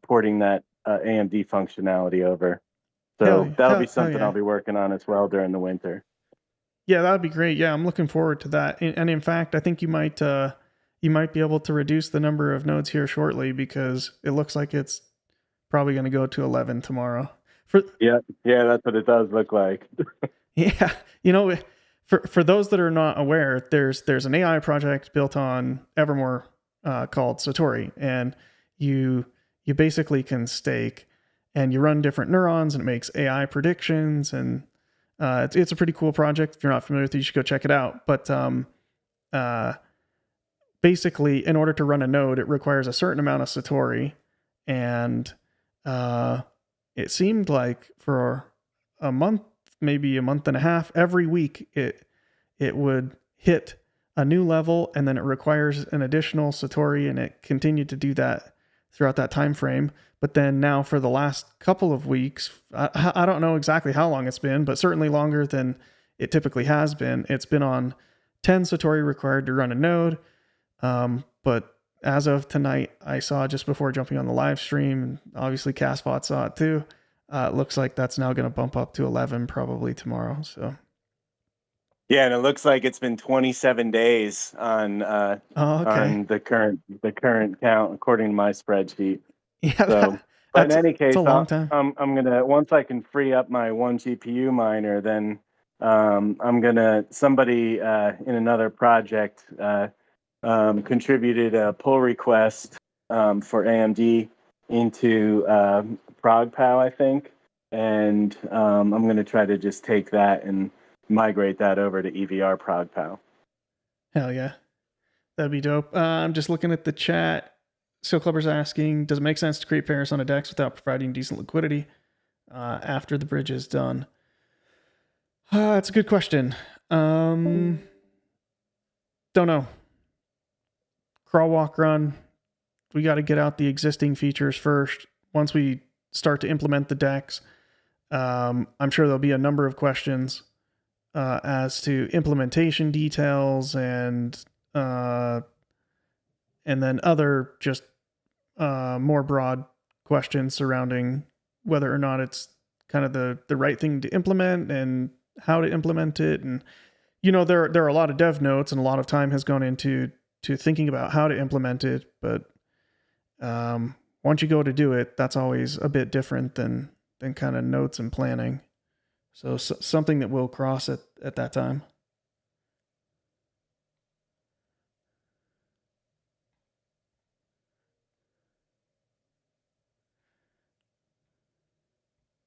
Speaker 6: porting that AMD functionality over. So that'll be something I'll be working on as well during the winter.
Speaker 2: Yeah, that'd be great. Yeah, I'm looking forward to that. And in fact, I think you might be able to reduce the number of nodes here shortly, because it looks like it's probably going to go to 11 tomorrow.
Speaker 6: Yeah, that's what it does look like.
Speaker 2: Yeah, for those that are not aware, there's an AI project built on Evrmore called Satori, and you basically can stake, and you run different neurons, and it makes AI predictions, and it's a pretty cool project. If you're not familiar with it, you should go check it out. But basically, in order to run a node, it requires a certain amount of Satori, and it seemed like for a month, maybe a month and a half, every week it would hit a new level, and then it requires an additional Satori, and it continued to do that throughout that time frame. But then now for the last couple of weeks, I don't know exactly how long it's been, but certainly longer than it typically has been. It's been on 10 Satori required to run a node. But as of tonight, I saw just before jumping on the live stream, and obviously CastBot saw it too. It looks like that's now going to bump up to 11 probably tomorrow. So.
Speaker 6: Yeah, and it looks like it's been 27 days on on the current count according to my spreadsheet.
Speaker 2: Yeah,
Speaker 6: so, but in any case,
Speaker 2: it's a long time.
Speaker 6: I'm gonna, once I can free up my one GPU miner, then I'm gonna, somebody in another project contributed a pull request for AMD into ProgPow, I think, and I'm gonna try to just take that and migrate that over to EVR ProgPow.
Speaker 2: Hell yeah. That'd be dope. I'm just looking at the chat. So Clubber's asking, does it make sense to create pairs on a DEX without providing decent liquidity after the bridge is done? That's a good question. Don't know. Crawl, walk, run. We got to get out the existing features first. Once we start to implement the DEX, I'm sure there'll be a number of questions as to implementation details and then other just more broad questions surrounding whether or not it's kind of the right thing to implement and how to implement it. And there are a lot of dev notes and a lot of time has gone into thinking about how to implement it, but once you go to do it, that's always a bit different than kind of notes and planning. So something that we'll cross at that time.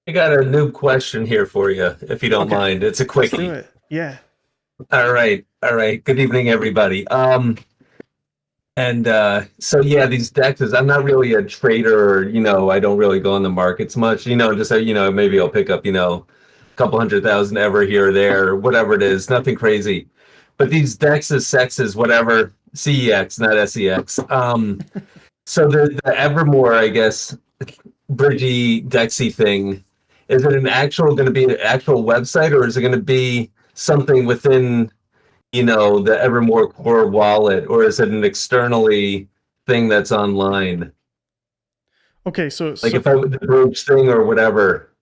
Speaker 1: I got a new question here for you, if you don't
Speaker 2: Okay.
Speaker 1: mind. It's a
Speaker 2: Let's
Speaker 1: quickie.
Speaker 2: do it. Yeah.
Speaker 1: All right. Good evening, everybody. So yeah, these DEXs, I'm not really a trader, or, I don't really go on the markets much, just, maybe I'll pick up, a couple 100,000 ever here or there, whatever it is, nothing crazy. But these DEXs, sexes, whatever, CEX, not SEX. So the Evrmore, I guess, bridgey DEXy thing, is it going to be an actual website, or is it going to be something within the Evrmore core wallet, or is it an externally thing that's online?
Speaker 2: Okay, so
Speaker 1: If I would the bridge thing or whatever.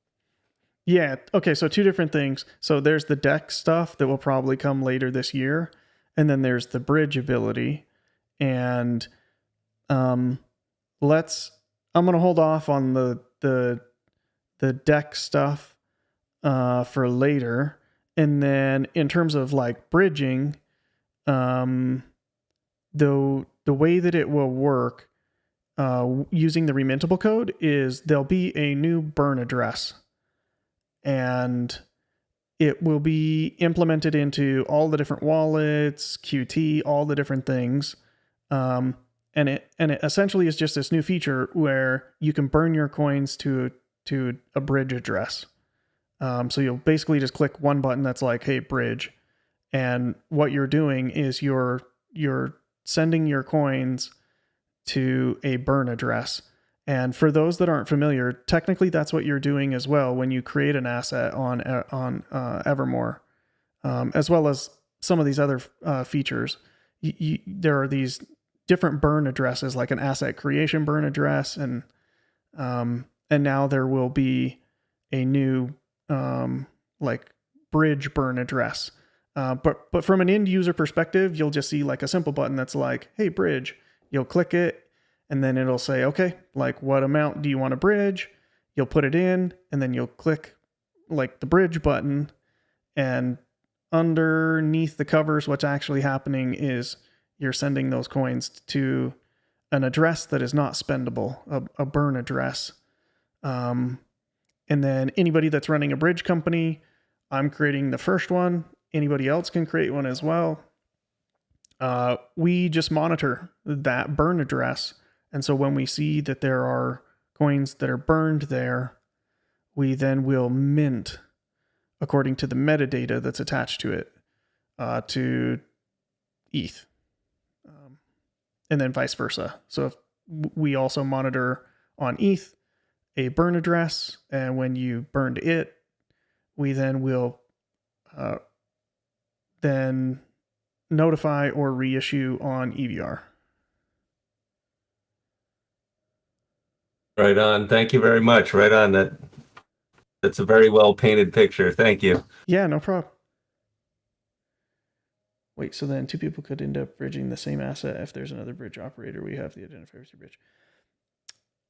Speaker 2: Yeah, okay, so two different things. So there's the deck stuff that will probably come later this year, and then there's the bridge ability. And I'm gonna hold off on the deck stuff for later. And then in terms of like bridging, the way that it will work using the remintable code is there'll be a new burn address, and it will be implemented into all the different wallets, QT, all the different things. And it essentially is just this new feature where you can burn your coins to a bridge address. So you'll basically just click one button that's like, hey, bridge. And what you're doing is you're sending your coins to a burn address. And for those that aren't familiar, technically that's what you're doing as well when you create an asset on Evrmore, as well as some of these other features. There are these different burn addresses, like an asset creation burn address, and now there will be a new like bridge burn address. But from an end user perspective, you'll just see like a simple button that's like, hey, bridge. You'll click it, and then it'll say, okay, like what amount do you want to bridge? You'll put it in, and then you'll click like the bridge button, and underneath the covers, what's actually happening is you're sending those coins to an address that is not spendable, a burn address. And then anybody that's running a bridge company, I'm creating the first one. Anybody else can create one as well. We just monitor that burn address. And so when we see that there are coins that are burned there, we then will mint according to the metadata that's attached to it to ETH. And then vice versa. So if we also monitor on ETH a burn address, and when you burned it, we then will then notify or reissue on EVR.
Speaker 1: Right on. Thank you very much. Right on. That's a very well painted picture. Thank you.
Speaker 2: Yeah, no problem. Wait, so then two people could end up bridging the same asset if there's another bridge operator. We have the identifiers to bridge.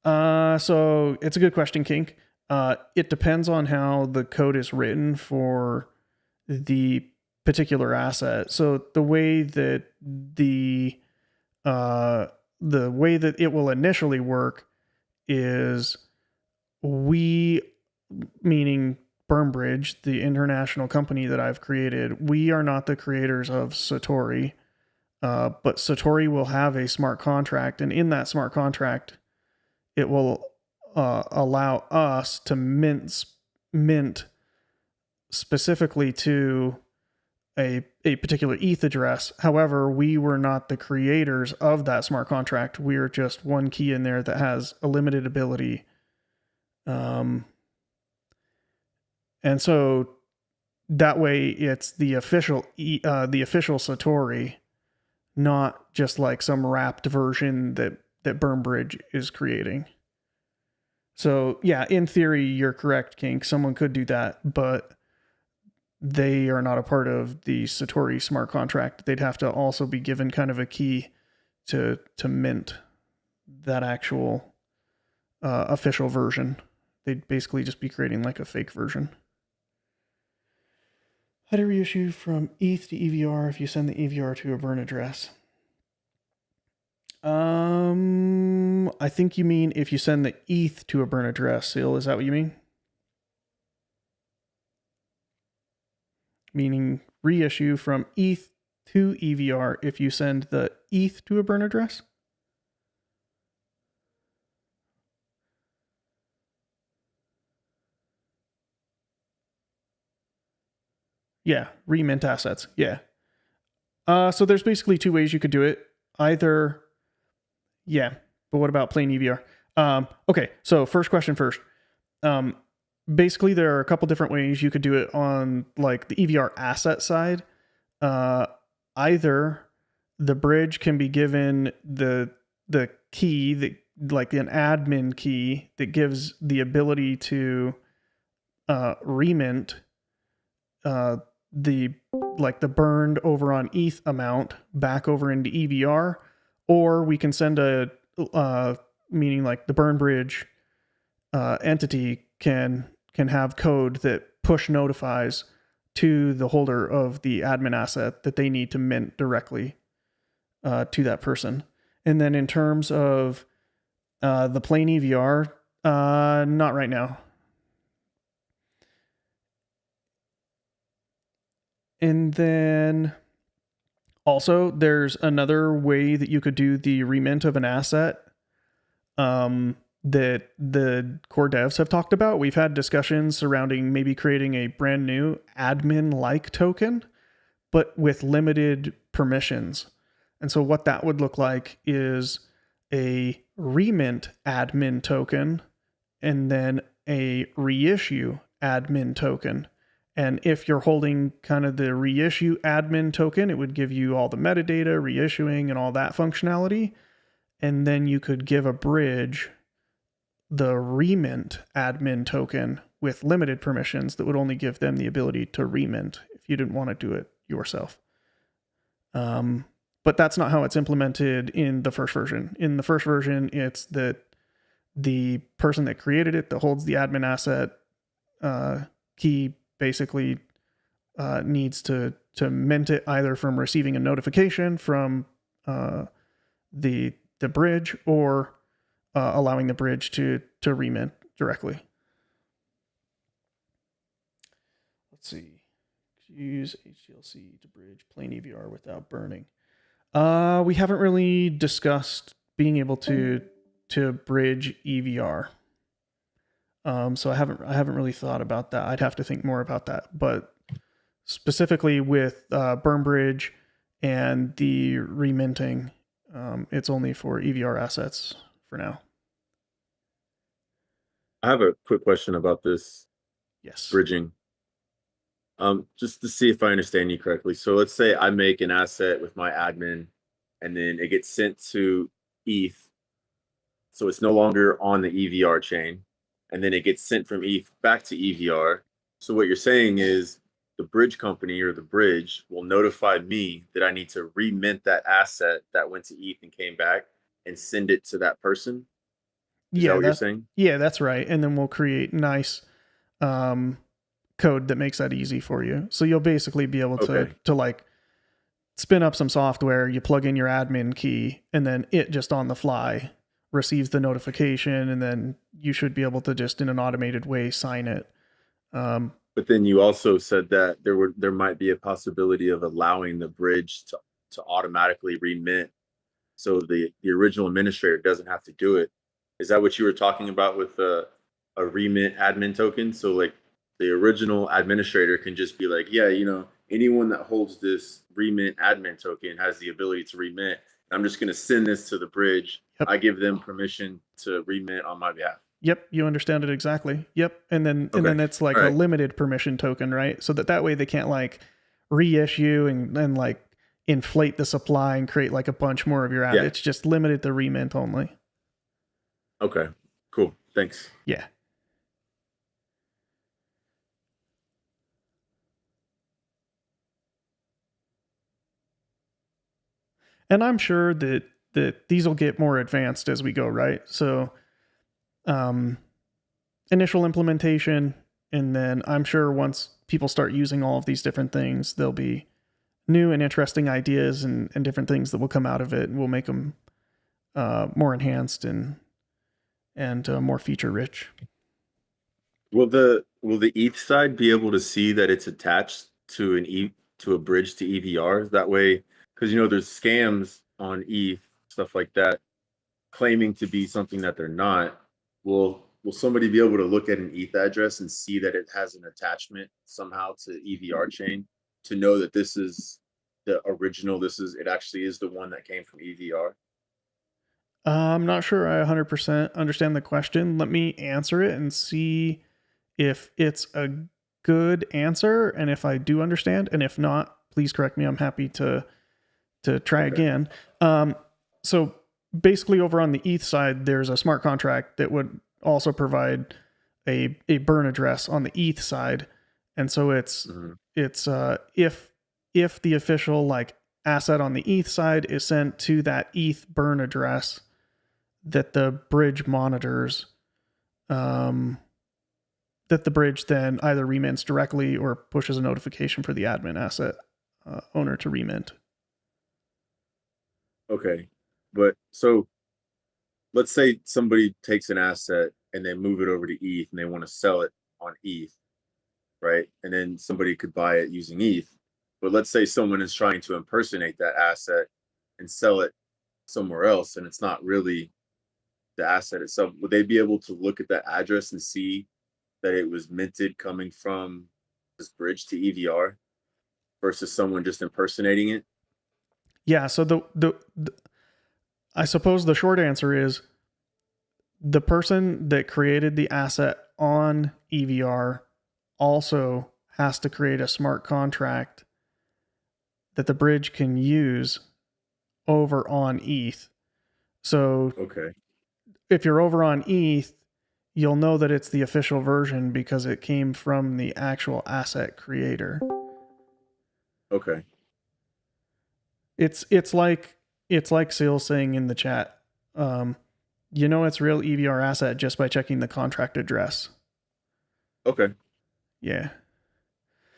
Speaker 2: So it's a good question, Kink. It depends on how the code is written for the particular asset. So the way that the way that it will initially work is we, meaning Burnbridge, the international company that I've created, we are not the creators of Satori. But Satori will have a smart contract, and in that smart contract, it will allow us to mint specifically to a particular ETH address. However, we were not the creators of that smart contract. We are just one key in there that has a limited ability. And so that way it's the official Satori, not just like some wrapped version that Burnbridge is creating. So yeah, in theory, you're correct, Kink. Someone could do that, but they are not a part of the Satori smart contract. They'd have to also be given kind of a key to mint that actual official version. They'd basically just be creating like a fake version. How to reissue from ETH to EVR if you send the EVR to a burn address? I think you mean if you send the ETH to a burn address, Sil. Is that what you mean? Meaning reissue from ETH to EVR if you send the ETH to a burn address? Yeah, remint assets. Yeah. So there's basically two ways you could do it. Either, yeah, but what about plain EVR? Okay, so first question first. Basically, there are a couple different ways you could do it on like the EVR asset side. Either the bridge can be given the key that like an admin key that gives the ability to remint the burned over on ETH amount back over into EVR, or we can send a meaning like the burn bridge entity can have code that push notifies to the holder of the admin asset that they need to mint directly to that person. And then in terms of the plain EVR, not right now. And then also there's another way that you could do the remint of an asset that the core devs have talked about. We've had discussions surrounding maybe creating a brand new admin-like token, but with limited permissions. And so what that would look like is a remint admin token and then a reissue admin token. And if you're holding kind of the reissue admin token, it would give you all the metadata, reissuing, and all that functionality. And then you could give a bridge the remint admin token with limited permissions that would only give them the ability to remint if you didn't want to do it yourself. But that's not how it's implemented in the first version. In the first version, it's that the person that created it, that holds the admin asset key, basically needs to mint it either from receiving a notification from the bridge or allowing the bridge to remint directly. Let's see. Use HTLC to bridge plain EVR without burning. We haven't really discussed being able to bridge EVR. So I haven't really thought about that. I'd have to think more about that. But specifically with Burnbridge and the reminting, it's only for EVR assets for now.
Speaker 3: I have a quick question about this
Speaker 2: Yes.
Speaker 3: bridging. Just to see if I understand you correctly. So let's say I make an asset with my admin and then it gets sent to ETH. So it's no longer on the EVR chain. And then it gets sent from ETH back to EVR. So what you're saying is the bridge company or the bridge will notify me that I need to remint that asset that went to ETH and came back and send it to that person. Is that what you're saying?
Speaker 2: Yeah, that's right. And then we'll create nice code that makes that easy for you. So you'll basically be able to like spin up some software, you plug in your admin key, and then it just on the fly receives the notification, and then you should be able to just in an automated way sign it.
Speaker 3: But then you also said that there might be a possibility of allowing the bridge to to automatically remit, so the original administrator doesn't have to do it. Is that what you were talking about with a remit admin token? So like the original administrator can just be like, yeah, anyone that holds this remit admin token has the ability to remit. I'm just going to send this to the bridge.
Speaker 2: Yep.
Speaker 3: I give them permission to remit on my behalf.
Speaker 2: Yep, you understand it exactly. Yep, and then it's like
Speaker 3: All
Speaker 2: a
Speaker 3: right.
Speaker 2: limited permission token, right? So that way they can't like reissue and like inflate the supply and create like a bunch more of your
Speaker 3: Yeah.
Speaker 2: It's just limited to remint only.
Speaker 3: Okay, cool. Thanks.
Speaker 2: Yeah. And I'm sure that these will get more advanced as we go, right? So initial implementation, and then I'm sure once people start using all of these different things, there'll be new and interesting ideas and different things that will come out of it, and we'll make them more enhanced and more feature rich.
Speaker 3: Will the ETH side be able to see that it's attached to a bridge to EVR? That way, because there's scams on ETH, stuff like that, claiming to be something that they're not. Will somebody be able to look at an ETH address and see that it has an attachment somehow to EVR chain to know that this is the original? It actually is the one that came from EVR.
Speaker 2: I'm not sure I 100% understand the question. Let me answer it and see if it's a good answer and if I do understand. And if not, please correct me. I'm happy to try again. So basically over on the ETH side, there's a smart contract that would also provide a burn address on the ETH side. And so it's if the official like asset on the ETH side is sent to that ETH burn address that the bridge monitors, that the bridge then either remints directly or pushes a notification for the admin asset owner to remint.
Speaker 3: Okay. But so let's say somebody takes an asset and they move it over to ETH and they want to sell it on ETH, right? And then somebody could buy it using ETH. But let's say someone is trying to impersonate that asset and sell it somewhere else, and it's not really the asset itself. Would they be able to look at that address and see that it was minted coming from this bridge to EVR versus someone just impersonating it?
Speaker 2: Yeah, so I suppose the short answer is the person that created the asset on EVR also has to create a smart contract that the bridge can use over on ETH. So
Speaker 3: okay,
Speaker 2: if you're over on ETH, you'll know that it's the official version because it came from the actual asset creator.
Speaker 3: Okay.
Speaker 2: It's like Seal saying in the chat, it's real EVR asset just by checking the contract address.
Speaker 3: Okay.
Speaker 2: Yeah.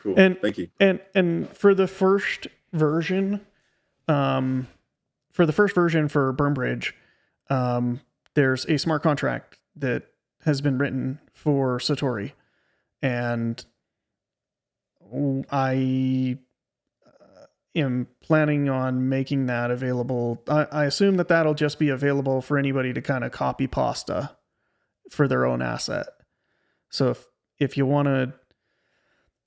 Speaker 3: Cool.
Speaker 2: And
Speaker 3: thank you.
Speaker 2: And for the first version, for Burnbridge, there's a smart contract that has been written for Satori, and I am planning on making that available. I assume that that'll just be available for anybody to kind of copy pasta for their own asset. So if you want to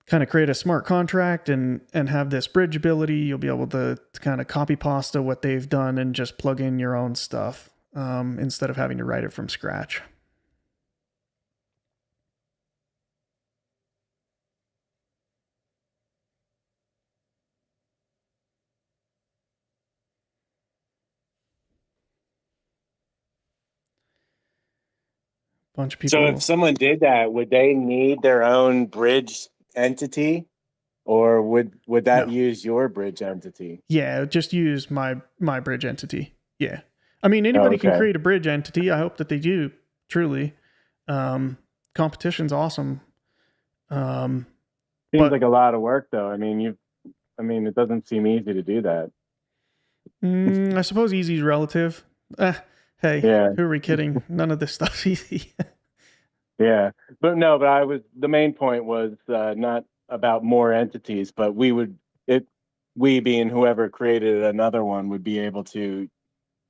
Speaker 2: kind of create a smart contract and have this bridge ability, you'll be able to kind of copy pasta what they've done and just plug in your own stuff instead of having to write it from scratch. Bunch of people.
Speaker 6: So if someone did that, would they need their own bridge entity, or would that use your bridge entity?
Speaker 2: Yeah, just use my bridge entity. Yeah. I mean, anybody can create a bridge entity. I hope that they do, truly. Competition's awesome.
Speaker 6: Seems like a lot of work, though. I mean, it doesn't seem easy to do that.
Speaker 2: I suppose easy is relative. Hey, who are we kidding? None of this stuff's easy.
Speaker 6: Yeah, but the main point was not about more entities, but we being whoever created another one would be able to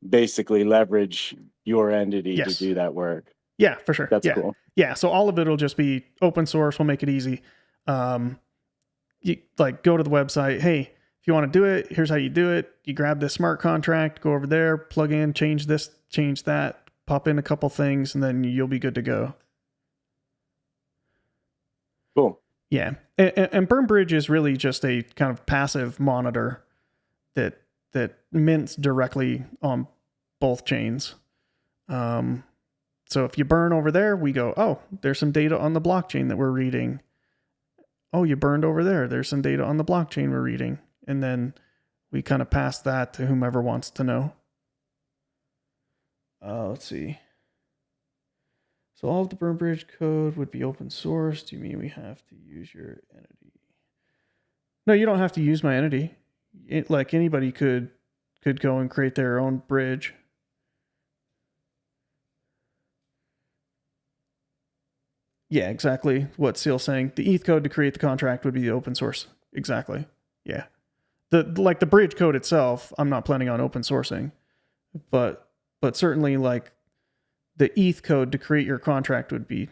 Speaker 6: basically leverage your entity to
Speaker 2: Yes.
Speaker 6: do that work.
Speaker 2: Yeah, for sure.
Speaker 6: That's
Speaker 2: yeah.
Speaker 6: cool.
Speaker 2: Yeah. So all of it will just be open source. We'll make it easy. You like go to the website. Hey, if you want to do it, here's how you do it. You grab this smart contract, go over there, plug in, change this, change that, pop in a couple things, and then you'll be good to go.
Speaker 6: Cool.
Speaker 2: Yeah. And Burn Bridge is really just a kind of passive monitor that mints directly on both chains. So if you burn over there, we go, oh, there's some data on the blockchain that we're reading. Oh, you burned over there. There's some data on the blockchain we're reading. And then we kind of pass that to whomever wants to know. Let's see. So all of the Burn Bridge code would be open source. Do you mean we have to use your entity? No, you don't have to use my entity. Like anybody could go and create their own bridge. Yeah, exactly what Seal's saying. The ETH code to create the contract would be the open source. Exactly. Yeah. The bridge code itself, I'm not planning on open sourcing, but certainly like the ETH code to create your contract would be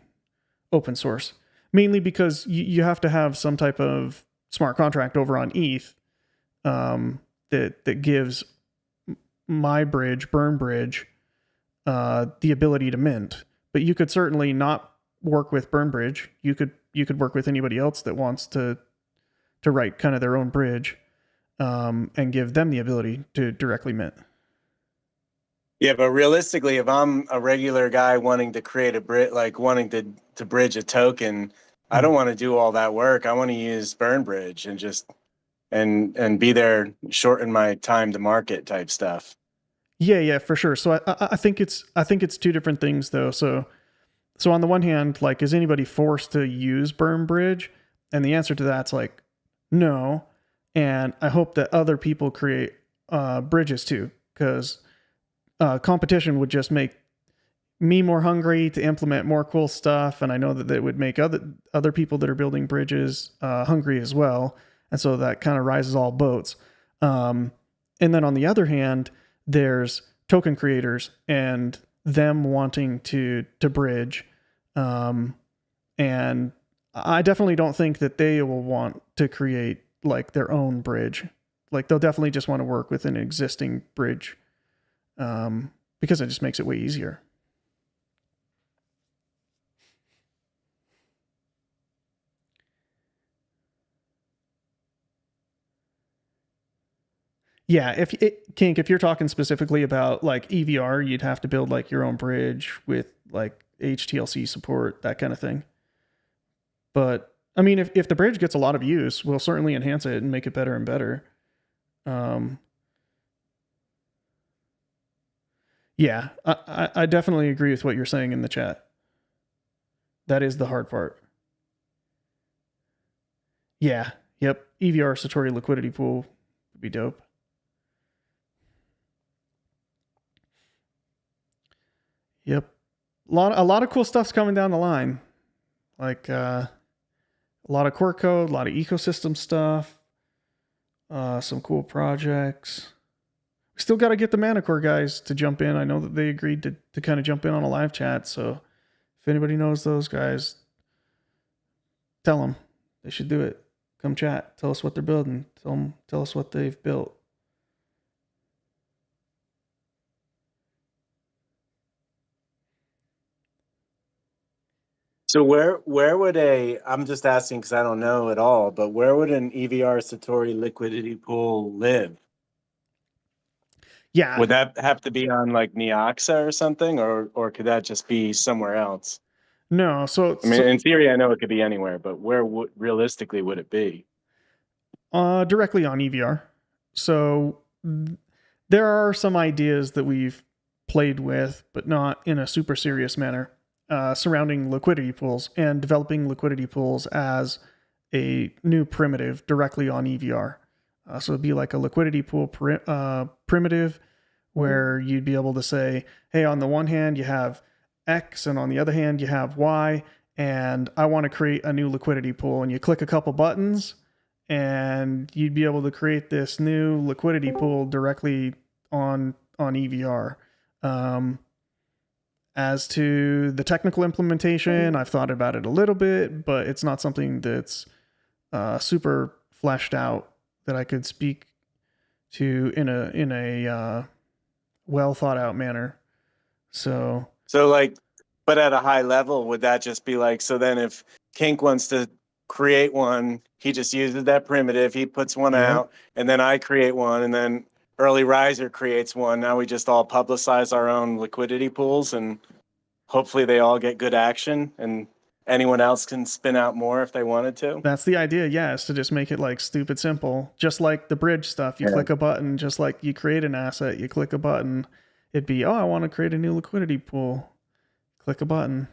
Speaker 2: open source. Mainly because you have to have some type of smart contract over on ETH that gives my bridge, Burn Bridge, the ability to mint. But you could certainly not work with Burn Bridge. You could work with anybody else that wants to write kind of their own bridge, and give them the ability to directly mint.
Speaker 6: Yeah, but realistically, if I'm a regular guy wanting to create a bridge, like wanting to bridge a token, I don't want to do all that work. I want to use Burn Bridge and just and be there, shorten my time to market type stuff.
Speaker 2: Yeah, for sure. So I think it's two different things though. So on the one hand, like, is anybody forced to use Burn Bridge? And the answer to that's like, no. And I hope that other people create bridges too, because competition would just make me more hungry to implement more cool stuff. And I know that it would make other people that are building bridges hungry as well. And so that kind of rises all boats. And then on the other hand, there's token creators and them wanting to bridge. And I definitely don't think that they will want to create like their own bridge. Like they'll definitely just want to work with an existing bridge, because it just makes it way easier. Yeah, Kink, if you're talking specifically about like EVR, you'd have to build like your own bridge with like HTLC support, that kind of thing. But I mean, if the bridge gets a lot of use, we'll certainly enhance it and make it better and better. Yeah, I definitely agree with what you're saying in the chat. That is the hard part. Yeah, yep. EVR Satori liquidity pool would be dope. Yep. A lot of cool stuff's coming down the line. Like a lot of core code, a lot of ecosystem stuff, some cool projects. We still got to get the Manicore guys to jump in. I know that they agreed to kind of jump in on a live chat. So if anybody knows those guys, tell them they should do it. Come chat. Tell us what they're building. Tell us what they've built.
Speaker 6: So where would I'm just asking because I don't know at all, but where would an EVR Satori liquidity pool live?
Speaker 2: Yeah.
Speaker 6: Would that have to be on like Neoxa or something, or could that just be somewhere else?
Speaker 2: No,
Speaker 6: I mean, in theory, I know it could be anywhere, but where realistically would it be?
Speaker 2: Directly on EVR. So there are some ideas that we've played with, but not in a super serious manner, surrounding liquidity pools and developing liquidity pools as a new primitive directly on EVR. So it'd be like a liquidity pool primitive where you'd be able to say, hey, on the one hand, you have X, and on the other hand, you have Y, and I want to create a new liquidity pool. And you click a couple buttons, and you'd be able to create this new liquidity pool directly on EVR. As to the technical implementation, I've thought about it a little bit, but it's not something that's super fleshed out that I could speak to in a well thought out manner. So
Speaker 6: like, but at a high level, would that just be like, so then if Kink wants to create one, he just uses that primitive, he puts one out, and then I create one, and then Early Riser creates one. Now we just all publicize our own liquidity pools, and hopefully they all get good action, and anyone else can spin out more if they wanted to.
Speaker 2: That's the idea, is to just make it like stupid simple. Just like the bridge stuff. You click a button, just like you create an asset, you click a button. It'd be, I want to create a new liquidity pool. Click a button.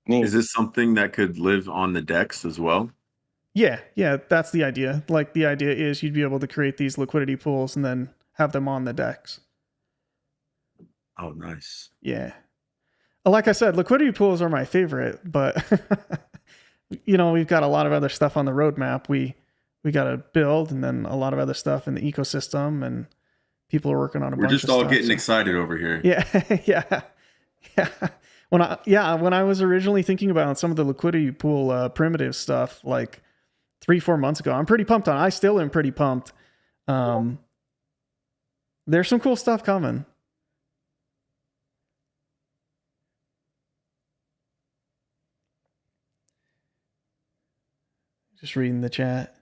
Speaker 6: Neat.
Speaker 3: Is this something that could live on the DEX as well?
Speaker 2: Yeah, that's the idea. Like the idea is you'd be able to create these liquidity pools and then have them on the DEX.
Speaker 3: Oh, nice.
Speaker 2: Yeah. Like I said, liquidity pools are my favorite, but we've got a lot of other stuff on the roadmap. We got to build, and then a lot of other stuff in the ecosystem, and people are working on a bunch of stuff.
Speaker 3: We're just all getting excited over here.
Speaker 2: Yeah. When I was originally thinking about some of the liquidity pool primitive stuff, like 3-4 months ago, I'm pretty pumped on. I still am pretty pumped. There's some cool stuff coming. Just reading the chat.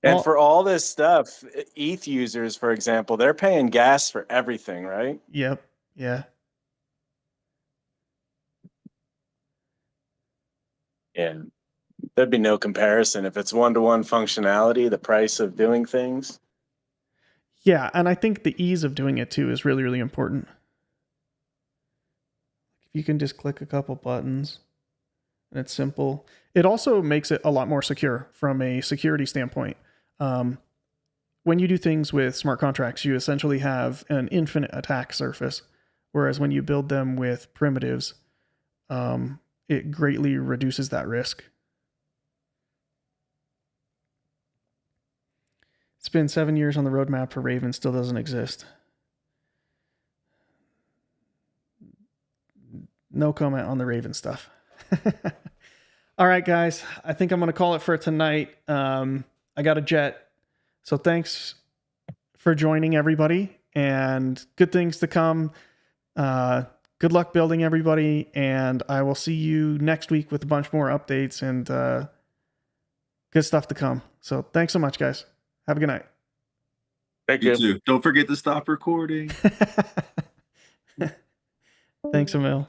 Speaker 6: And for all this stuff, ETH users, for example, they're paying gas for everything, right?
Speaker 2: Yep. Yeah.
Speaker 6: Yeah. There'd be no comparison. If it's one-to-one functionality, the price of doing things.
Speaker 2: Yeah, and I think the ease of doing it too is really, really important. If you can just click a couple buttons and it's simple. It also makes it a lot more secure from a security standpoint. When you do things with smart contracts, you essentially have an infinite attack surface, whereas when you build them with primitives, it greatly reduces that risk. It's been 7 years on the roadmap for Raven, still doesn't exist. No comment on the Raven stuff. All right, guys, I think I'm going to call it for tonight. I got a jet. So thanks for joining, everybody, and good things to come. Good luck building, everybody, and I will see you next week with a bunch more updates and good stuff to come. So thanks so much, guys. Have a good night.
Speaker 6: Thank
Speaker 3: You too. Don't forget to stop recording.
Speaker 2: Thanks, Emil.